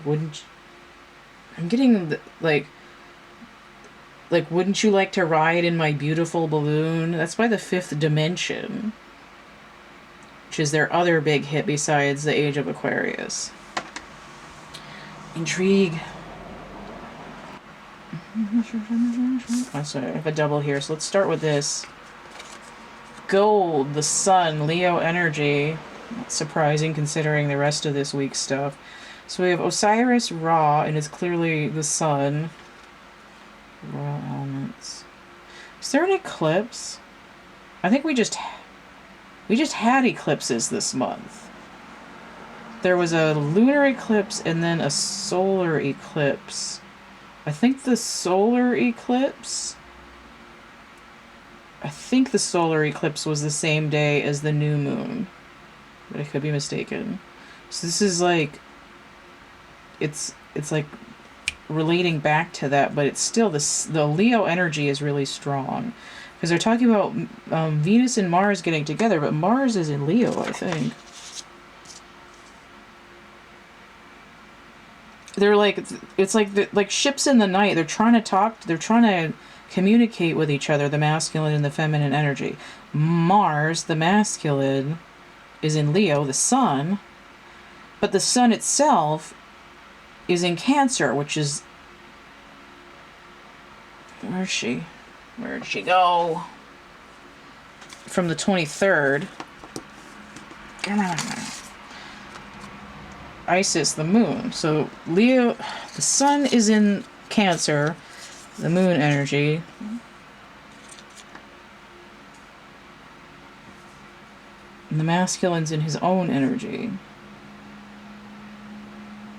I'm getting like wouldn't you like to ride in my beautiful balloon? That's by the Fifth Dimension, which is their other big hit besides the Age of Aquarius. Intrigue. Oh, sorry, I have a double here, so let's start with this. Gold, the Sun, Leo energy. Not surprising considering the rest of this week's stuff. So we have Osiris Ra, and it's clearly the Sun. Raw elements. Is there an eclipse? I think we just had eclipses this month. There was a lunar eclipse and then a solar eclipse. I think the solar eclipse was the same day as the new moon, but I could be mistaken. So this is like, it's like relating back to that, but it's still the Leo energy is really strong, because they're talking about Venus and Mars getting together, but Mars is in Leo, I think. they're like, it's like ships in the night. They're trying to talk, they're trying to communicate with each other, the masculine and the feminine energy. Mars, the masculine, is in Leo, the sun, but the sun itself is in Cancer, which is... Where's she? Where'd she go? From the 23rd. Come on. Isis, the moon. So Leo, the sun is in Cancer, the moon energy. And the masculine's in his own energy.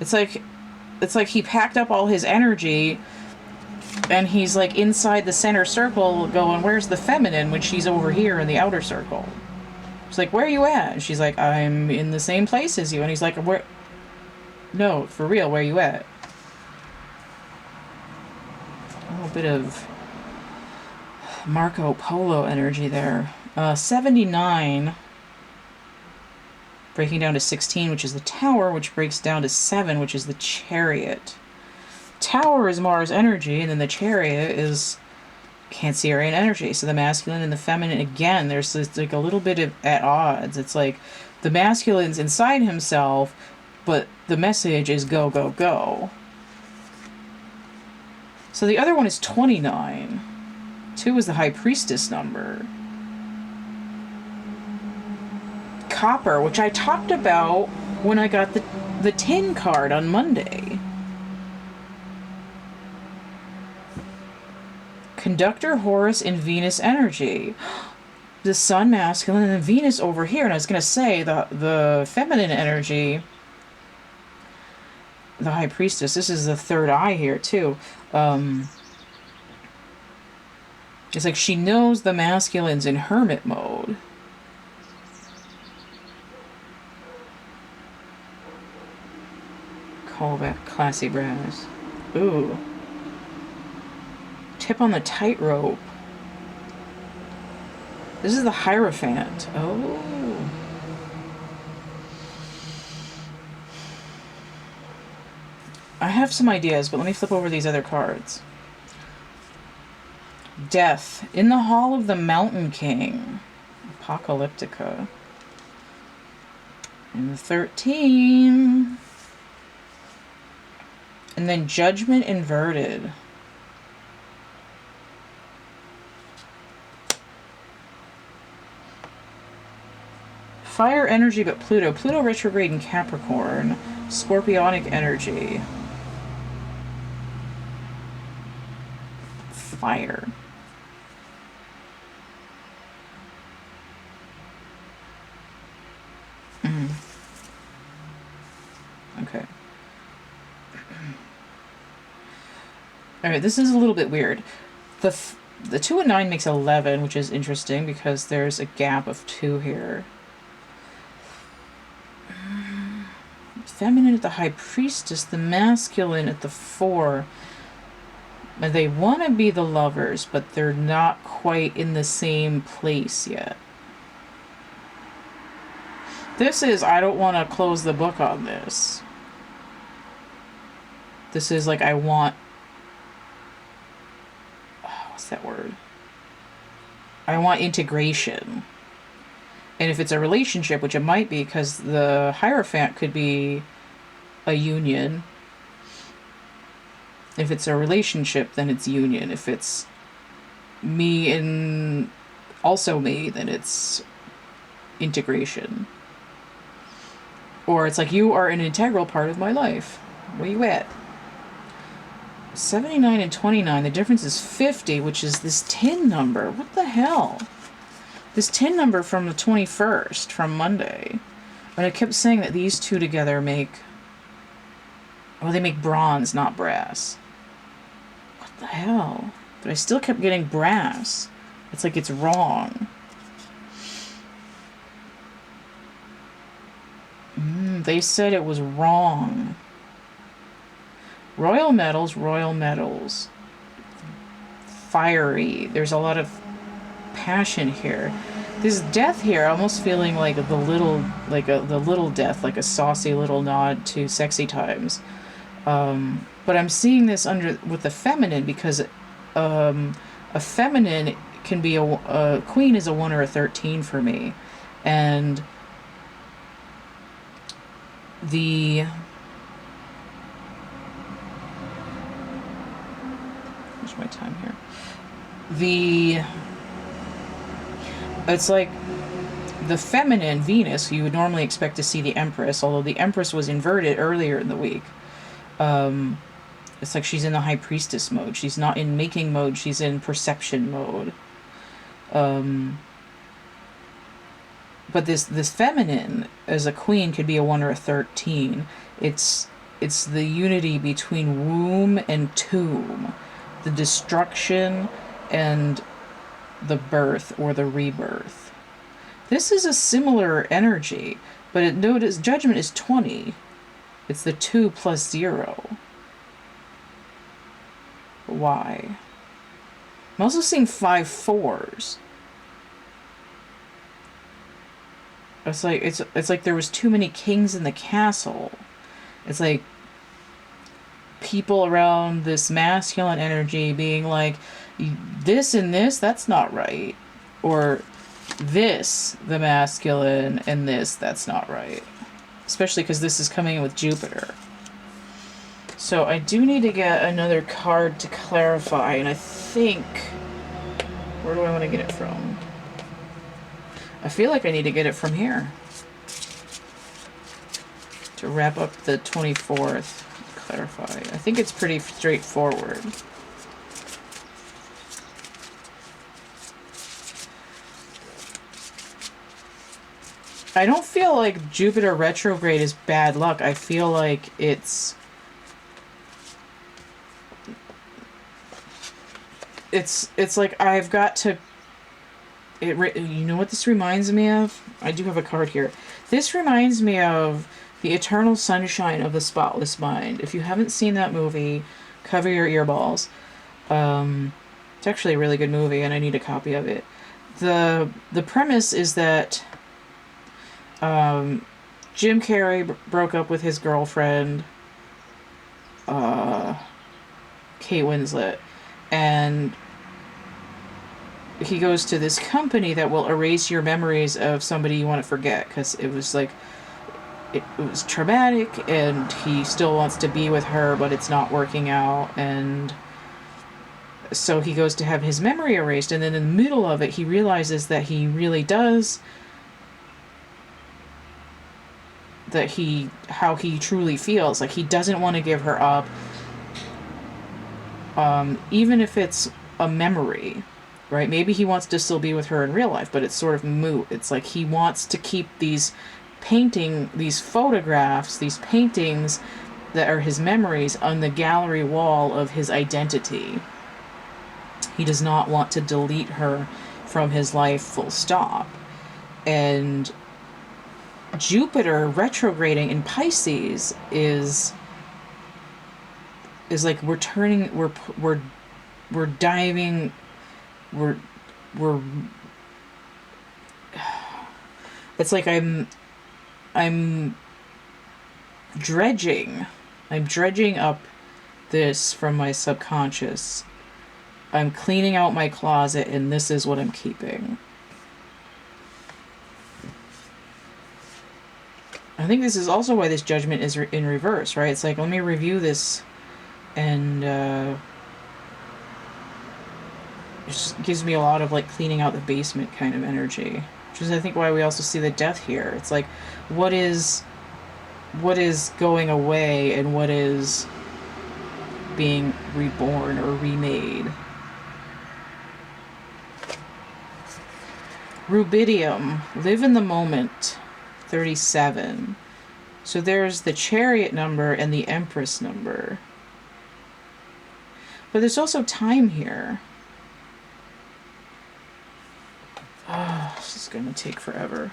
It's like he packed up all his energy and he's like inside the center circle going, where's the feminine, when she's over here in the outer circle? She's like, where are you at? And she's like, I'm in the same place as you. And he's like, where? No, for real, where are you at? A little bit of Marco Polo energy there. 79, breaking down to 16, which is the Tower, which breaks down to 7, which is the Chariot. Tower is Mars energy, and then the Chariot is Cancerian energy. So the masculine and the feminine, again, there's this, like a little bit of at odds. It's like the masculine's inside himself, but the message is go, go, go. So the other one is 29. 2 is the High Priestess number. Copper, which I talked about when I got the tin card on Monday. Conductor, Horus, and Venus energy. The sun masculine and Venus over here. And I was going to say the feminine energy, the High Priestess, this is the third eye here too. It's like she knows the masculine's in hermit mode. Call that classy brass. Ooh. Tip on the tightrope. This is the Hierophant. Oh. I have some ideas, but let me flip over these other cards. Death. In the Hall of the Mountain King. Apocalyptica. And the 13. And then Judgment inverted. Fire energy, but Pluto. Pluto retrograde in Capricorn. Scorpionic energy. Fire. Okay. Alright, this is a little bit weird. The 2 and 9 makes 11, which is interesting because there's a gap of 2 here. Feminine at the High Priestess, the masculine at the 4. And they want to be the lovers, but they're not quite in the same place yet. This is, I don't want to close the book on this. This is like, I want... what's that word? I want integration. And if it's a relationship, which it might be, because the Hierophant could be a union. If it's a relationship, then it's union. If it's me and also me, then it's integration. Or it's like, you are an integral part of my life. Where you at? 79 and 29, the difference is 50, which is this 10 number. What the hell? This 10 number from the 21st, from Monday. And I kept saying that these two together make... well, they make bronze, not brass. What the hell? But I still kept getting brass. It's like it's wrong. They said it was wrong. Royal metals, royal metals. Fiery. There's a lot of passion here. This death here, almost feeling like the little death, like a saucy little nod to Sexy Times. But I'm seeing this under with the feminine because a feminine can be a queen is a 1 or a 13 for me, and the where's my time here? It's like the feminine Venus, you would normally expect to see the Empress, although the Empress was inverted earlier in the week. It's like she's in the High Priestess mode. She's not in making mode, she's in perception mode. But this feminine as a queen could be a 1 or a 13. It's the unity between womb and tomb, the destruction and the birth or the rebirth. This is a similar energy, but notice judgment is 20. It's the 2 plus 0. Why? I'm also seeing 5 4s. It's like there was too many kings in the castle. It's like people around this masculine energy being like, this and this, that's not right. Or this, the masculine, and this, that's not right. Especially because this is coming in with Jupiter. So I do need to get another card to clarify, and I think... Where do I want to get it from? I feel like I need to get it from here. To wrap up the 24th. Clarify. I think it's pretty straightforward. I don't feel like Jupiter retrograde is bad luck. I feel like it's like I've got to... you know what this reminds me of? I do have a card here. This reminds me of The Eternal Sunshine of the Spotless Mind. If you haven't seen that movie, cover your earballs. It's actually a really good movie, and I need a copy of it. The premise is that Jim Carrey broke up with his girlfriend, Kate Winslet, and he goes to this company that will erase your memories of somebody you want to forget, because it was like, it was traumatic, and he still wants to be with her, but it's not working out, and so he goes to have his memory erased, and then in the middle of it, he realizes that he really does, how he truly feels, like he doesn't want to give her up, even if it's a memory. Right? Maybe he wants to still be with her in real life, but it's sort of moot. It's like he wants to keep these photographs, these paintings that are his memories on the gallery wall of his identity. He does not want to delete her from his life, full stop. And Jupiter retrograding in Pisces is like we're diving... it's like I'm dredging up this from my subconscious. I'm cleaning out my closet, and this is what I'm keeping. I think this is also why this judgment is in reverse, right? It's like, let me review this, and it just gives me a lot of like cleaning out the basement kind of energy, which is I think why we also see the death here. It's like, what is going away and what is being reborn or remade. Rubidium, live in the moment, 37. So there's the Chariot number and the Empress number. But there's also time here. Oh, this is going to take forever.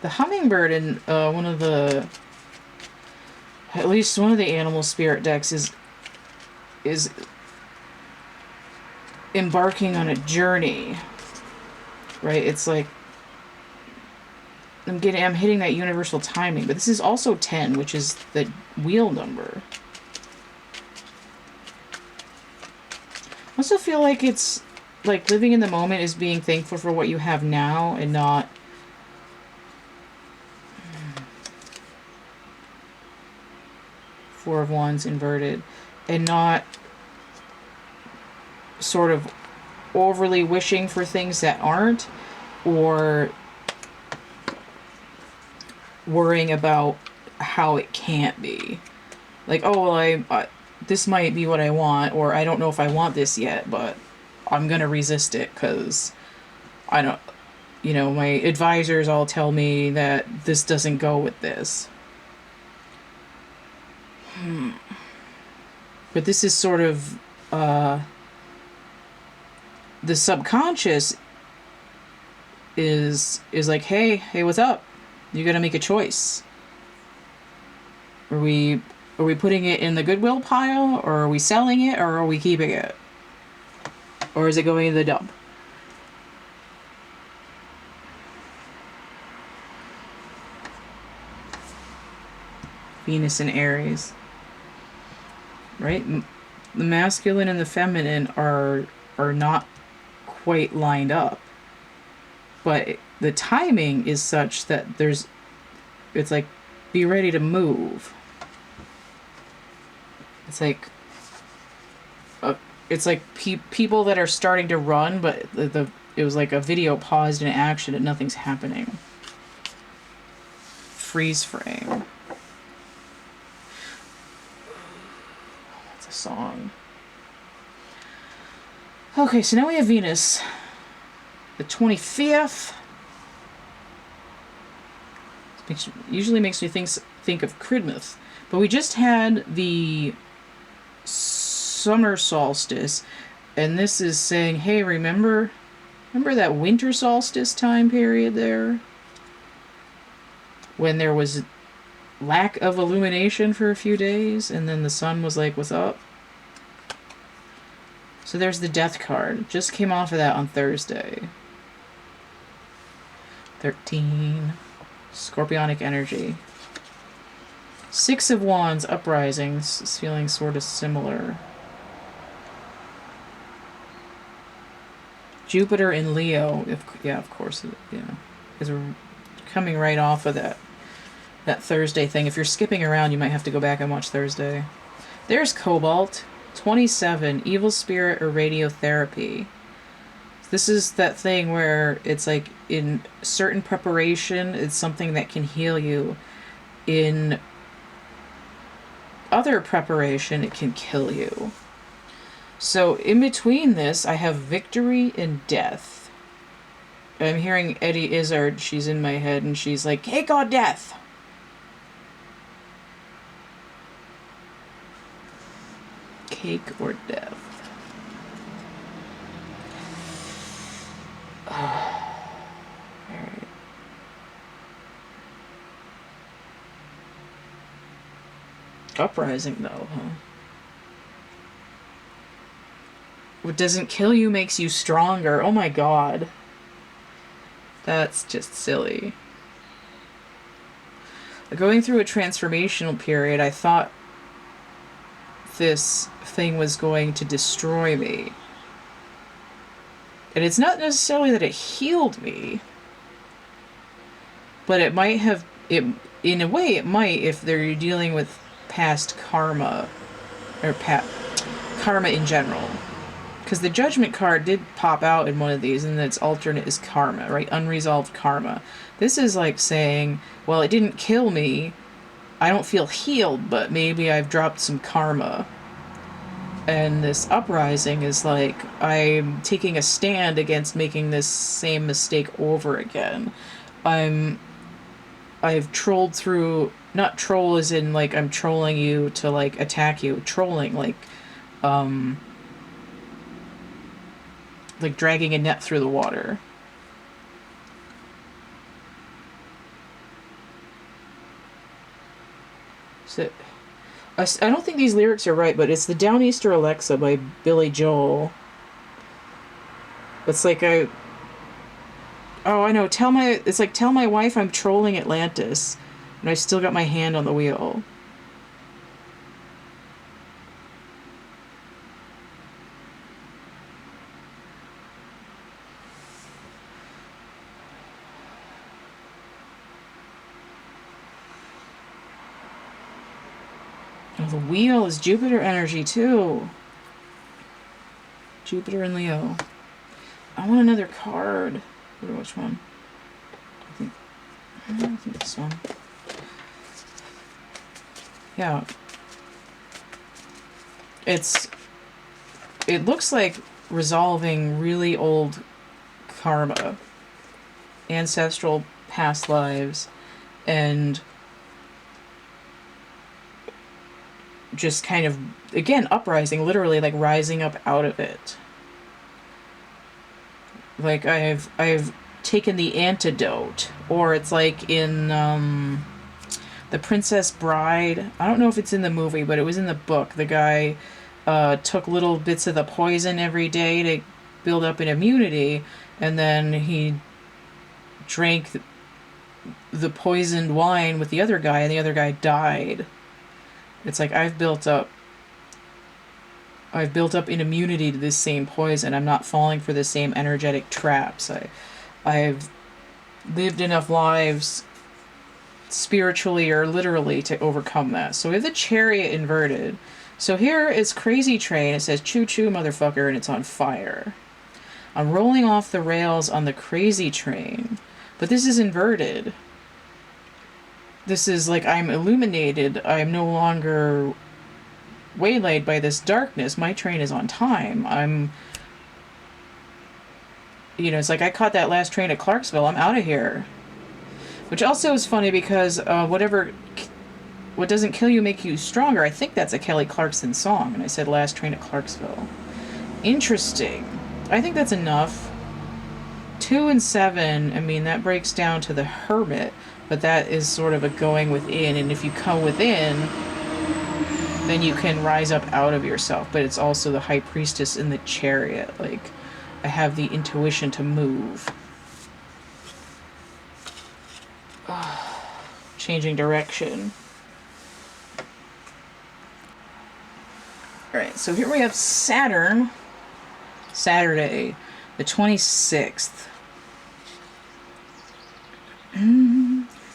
The hummingbird in at least one of the animal spirit decks is embarking on a journey, right? It's like I'm hitting that universal timing, but this is also 10, which is the wheel number. I also feel like it's like living in the moment is being thankful for what you have now and not Four of Wands inverted, and not sort of overly wishing for things that aren't, or worrying about how it can't be. Like, oh, well, I this might be what I want, or I don't know if I want this yet, but I'm gonna resist it because I don't, you know, my advisors all tell me that this doesn't go with this. But this is sort of the subconscious is like, hey, what's up? You gotta make a choice. Are we putting it in the goodwill pile, or are we selling it, or are we keeping it? Or is it going in the dump? Venus and Aries. Right? The masculine and the feminine are not quite lined up. But the timing is such that it's like, be ready to move. It's like people that are starting to run, but it was like a video paused in action and nothing's happening. Freeze frame. It's a song. Okay, so now we have Venus. The 25th. Usually makes me think of Christmas. But we just had the summer solstice, and this is saying, hey, remember that winter solstice time period there? When there was lack of illumination for a few days, and then the sun was like, what's up? So there's the Death card. Just came off of that on Thursday. 13. Scorpionic energy. Six of Wands, uprisings, is feeling sort of similar. Jupiter in Leo, of course, is coming right off of that Thursday thing. If you're skipping around, you might have to go back and watch Thursday. There's Cobalt, 27, evil spirit or radiotherapy. This is that thing where it's like in certain preparation, it's something that can heal you. In other preparation, it can kill you. So in between this, I have victory and death. I'm hearing Eddie Izzard. She's in my head, and she's like, cake or death? Cake or death? Alright. Uprising, though, huh? What doesn't kill you makes you stronger. Oh my god. That's just silly. Going through a transformational period, I thought this thing was going to destroy me. And it's not necessarily that it healed me, but it might have, in a way it might, if they're dealing with past karma, or karma in general. Because the Judgment card did pop out in one of these, and its alternate is karma, right? Unresolved karma. This is like saying, well, it didn't kill me, I don't feel healed, but maybe I've dropped some karma. And this uprising is like, I'm taking a stand against making this same mistake over again. I've trolled through, not troll as in like I'm trolling you to like attack you, trolling like dragging a net through the water. So I don't think these lyrics are right, but it's the Downeaster Alexa by Billy Joel. It's like I Oh, I know. It's like, tell my wife I'm trolling Atlantis, and I still got my hand on the wheel. Oh, the wheel is Jupiter energy, too. Jupiter and Leo. I want another card. Which one? I think this one. Yeah. It looks like resolving really old karma, ancestral past lives, and just kind of, again, uprising, literally, like, rising up out of it. Like, I've taken the antidote, or it's like in The Princess Bride. I don't know if it's in the movie, but it was in the book. The guy took little bits of the poison every day to build up an immunity, and then he drank the poisoned wine with the other guy, and the other guy died. It's like, I've built up an immunity to this same poison. I'm not falling for the same energetic traps. I've lived enough lives, spiritually or literally, to overcome that. So we have the Chariot inverted. So here is Crazy Train. It says, choo choo motherfucker, and it's on fire. I'm rolling off the rails on the Crazy Train. But this is inverted. This is like, I'm illuminated. I'm no longer waylaid by this darkness. My train is on time. It's like, I caught that last train at Clarksville. I'm out of here. Which also is funny because what doesn't kill you make you stronger. I think that's a Kelly Clarkson song. And I said last train at Clarksville. Interesting. I think that's enough. 2 and 7, I mean, that breaks down to the Hermit. But that is sort of a going within. And if you come within, then you can rise up out of yourself. But it's also the High Priestess in the Chariot. Like, I have the intuition to move. Changing direction. Alright, so here we have Saturn. Saturday, the 26th.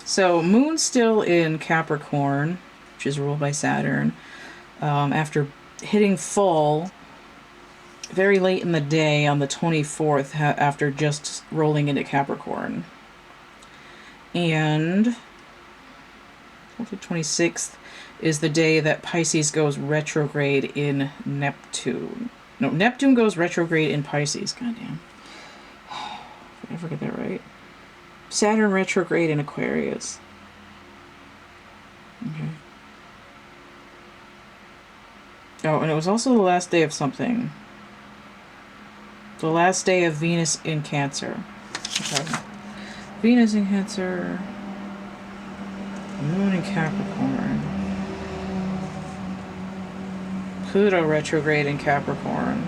So, Moon's still in Capricorn, which is ruled by Saturn. After hitting full very late in the day on the 24th, after just rolling into Capricorn. And the 26th is the day that Pisces goes retrograde in Neptune. No, Neptune goes retrograde in Pisces. Goddamn. I forget that right. Saturn retrograde in Aquarius. Okay. Oh, and it was also the last day of something. The last day of Venus in Cancer. Okay. Venus in Cancer. Moon in Capricorn. Pluto retrograde in Capricorn.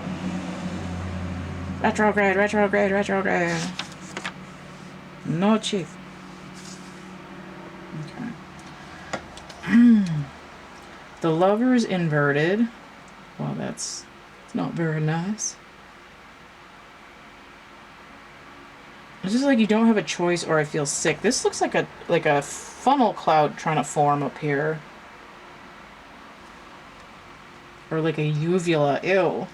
Retrograde, retrograde, retrograde. No, chief. Okay. The Lover's inverted. Well, that's not very nice. It's just like you don't have a choice, or I feel sick. This looks like a funnel cloud trying to form up here. Or like a uvula. Ew.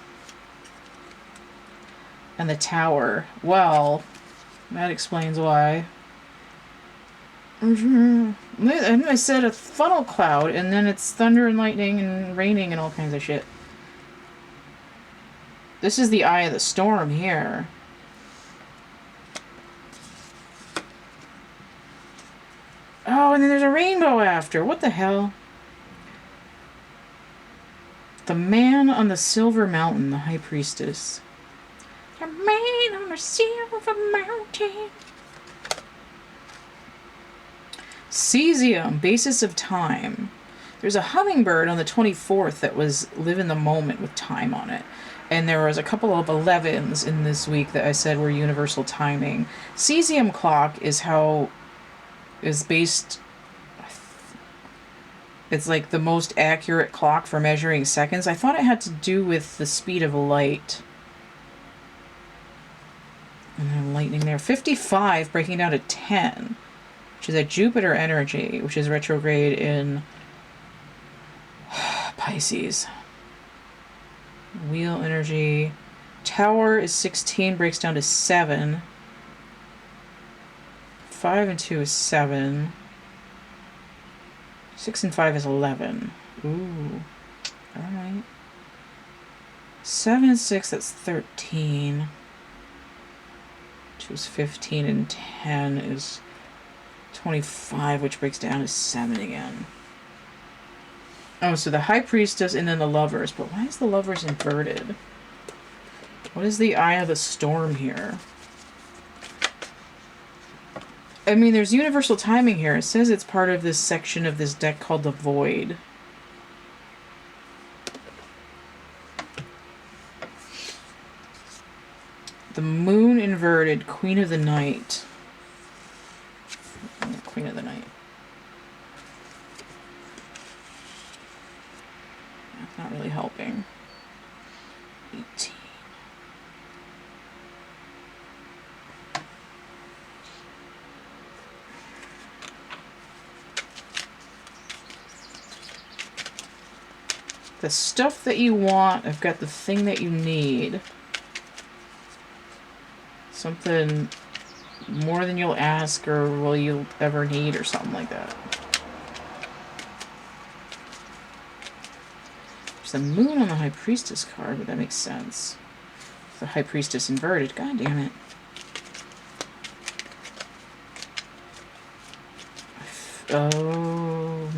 And the Tower. Well, that explains why. And I said a funnel cloud, and then it's thunder and lightning and raining and all kinds of shit. This is the eye of the storm here. Oh, and then there's a rainbow after. What the hell? The man on the silver mountain, the High Priestess. The man on the silver mountain. Cesium, basis of time. There's a hummingbird on the 24th that was live in the moment with time on it. And there was a couple of 11s in this week that I said were universal timing. Cesium clock is based... It's like the most accurate clock for measuring seconds. I thought it had to do with the speed of light. And then lightning there. 55 breaking down to 10, which is a Jupiter energy, which is retrograde in Pisces. Wheel energy. Tower is 16, breaks down to 7. 5 and 2 is 7. 6 and 5 is 11. Ooh. Alright. 7 and 6, that's 13. 2 is 15, and 10 is 25, which breaks down to 7 again. Oh, so the High Priestess and then the Lovers. But why is the Lovers inverted? What is the Eye of the Storm here? I mean, there's universal timing here. It says it's part of this section of this deck called the Void. The Moon inverted, Queen of the Night. Queen of the Night. That's not really helping. 18. The stuff that you want, I've got the thing that you need. Something more than you'll ask or will you ever need or something like that. There's the Moon on the High Priestess card, but that makes sense. The High Priestess inverted. God damn it. Oh,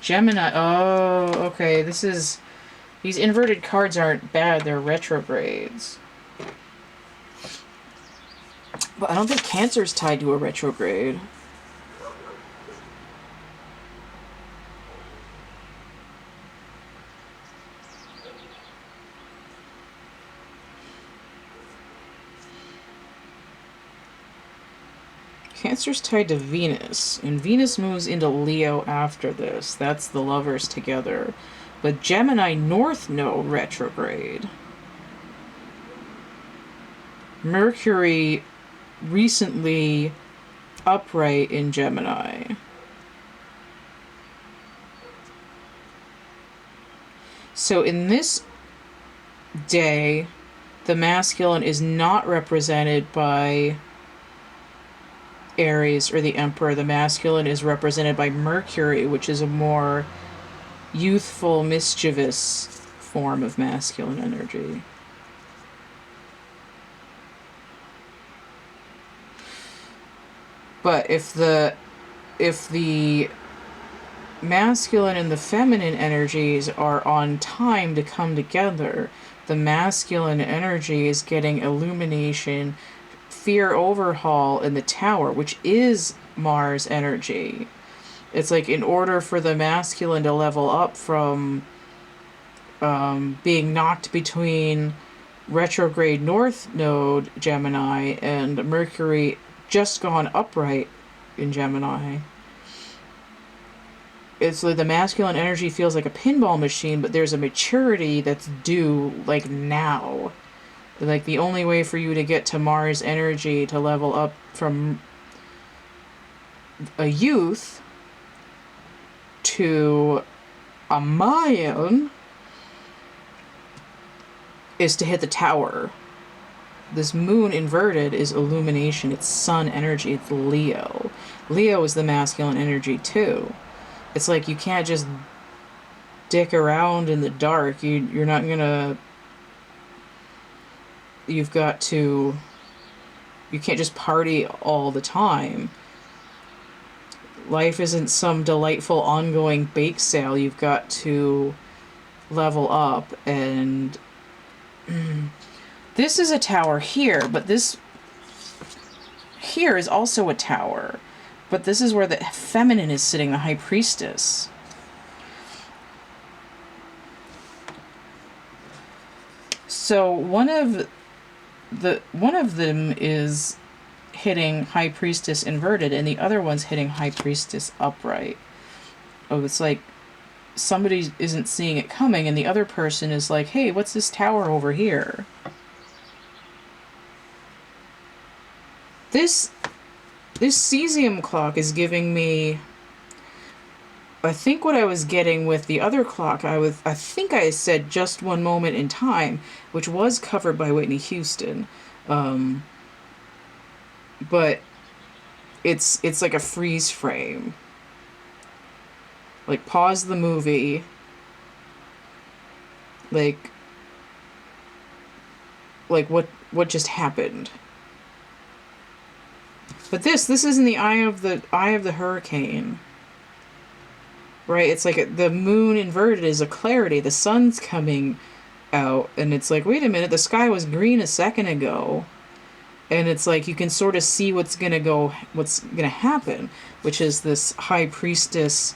Gemini. Oh, okay. These inverted cards aren't bad. They're retrogrades. But I don't think Cancer's tied to a retrograde. Cancer's tied to Venus, and Venus moves into Leo after this. That's the Lovers together. But Gemini North Node retrograde. Mercury recently upright in Gemini. So in this day, the masculine is not represented by Aries or the Emperor. The masculine is represented by Mercury, which is a more youthful, mischievous form of masculine energy. But if the masculine and the feminine energies are on time to come together, the masculine energy is getting illumination, fear overhaul in the Tower, which is Mars energy. It's like in order for the masculine to level up from being knocked between retrograde North Node Gemini and Mercury just gone upright in Gemini. It's like the masculine energy feels like a pinball machine, but there's a maturity that's due like now. Like the only way for you to get to Mars energy to level up from a youth to a Mayan is to hit the Tower. This Moon inverted is illumination. It's sun energy. It's Leo. Leo is the masculine energy too. It's like you can't just dick around in the dark. You're not gonna... You've got to... You can't just party all the time. Life isn't some delightful ongoing bake sale. You've got to level up and... This is a tower here, but this here is also a tower. But this is where the feminine is sitting, the High Priestess. So one of them is hitting High Priestess inverted, and the other one's hitting High Priestess upright. Oh, it's like somebody isn't seeing it coming, and the other person is like, hey, what's this tower over here? This cesium clock is giving me, I think what I was getting with the other clock, I think I said just one moment in time, which was covered by Whitney Houston. But it's like a freeze frame. Like, pause the movie. Like what just happened? But this isn't the eye of the hurricane. Right? It's like the moon inverted is a clarity. The sun's coming out, and it's like, wait a minute, the sky was green a second ago. And it's like you can sort of see what's gonna happen, which is this High Priestess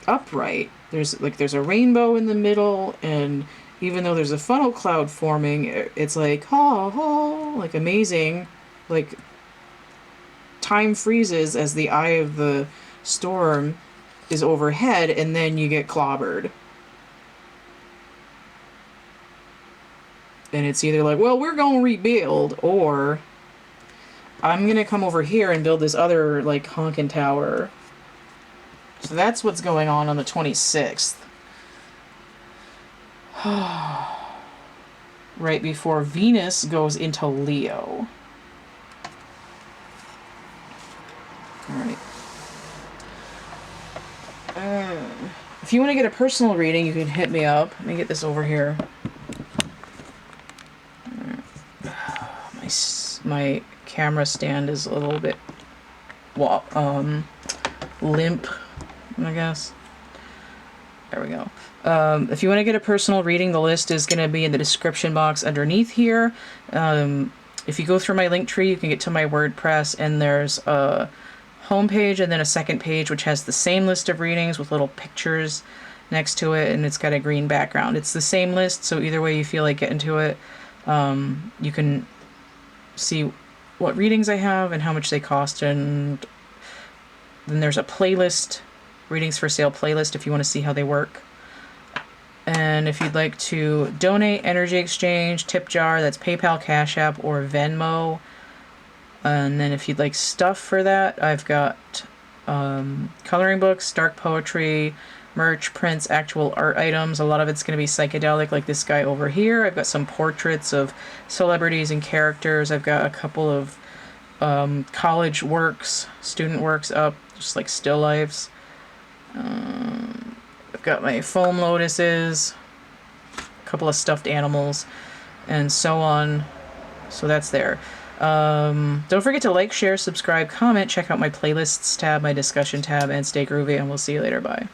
upright. There's a rainbow in the middle, and even though there's a funnel cloud forming, it's like, like amazing. Like, time freezes as the eye of the storm is overhead, and then you get clobbered. And it's either like, well, we're going to rebuild, or I'm going to come over here and build this other, like, honkin' tower. So that's what's going on the 26th. Right before Venus goes into Leo. Alright. If you want to get a personal reading, you can hit me up. Let me get this over here. My camera stand is a little bit limp, I guess. There we go. If you want to get a personal reading, the list is going to be in the description box underneath here. If you go through my link tree, you can get to my WordPress, and there's a homepage and then a second page which has the same list of readings with little pictures next to it, and it's got a green background. It's the same list, so either way you feel like getting to it, you can see what readings I have and how much they cost, and then there's a playlist, readings for sale playlist, if you want to see how they work. And if you'd like to donate, energy exchange, tip jar, that's PayPal, Cash App, or Venmo. And then if you'd like stuff for that, I've got coloring books, dark poetry, merch, prints, actual art items. A lot of it's going to be psychedelic, like this guy over here. I've got some portraits of celebrities and characters. I've got a couple of college works, student works up, just like still lifes. I've got my foam lotuses, a couple of stuffed animals, and so on. So that's there. Don't forget to like, share, subscribe, comment, check out my playlists tab, my discussion tab, and stay groovy, and we'll see you later. Bye.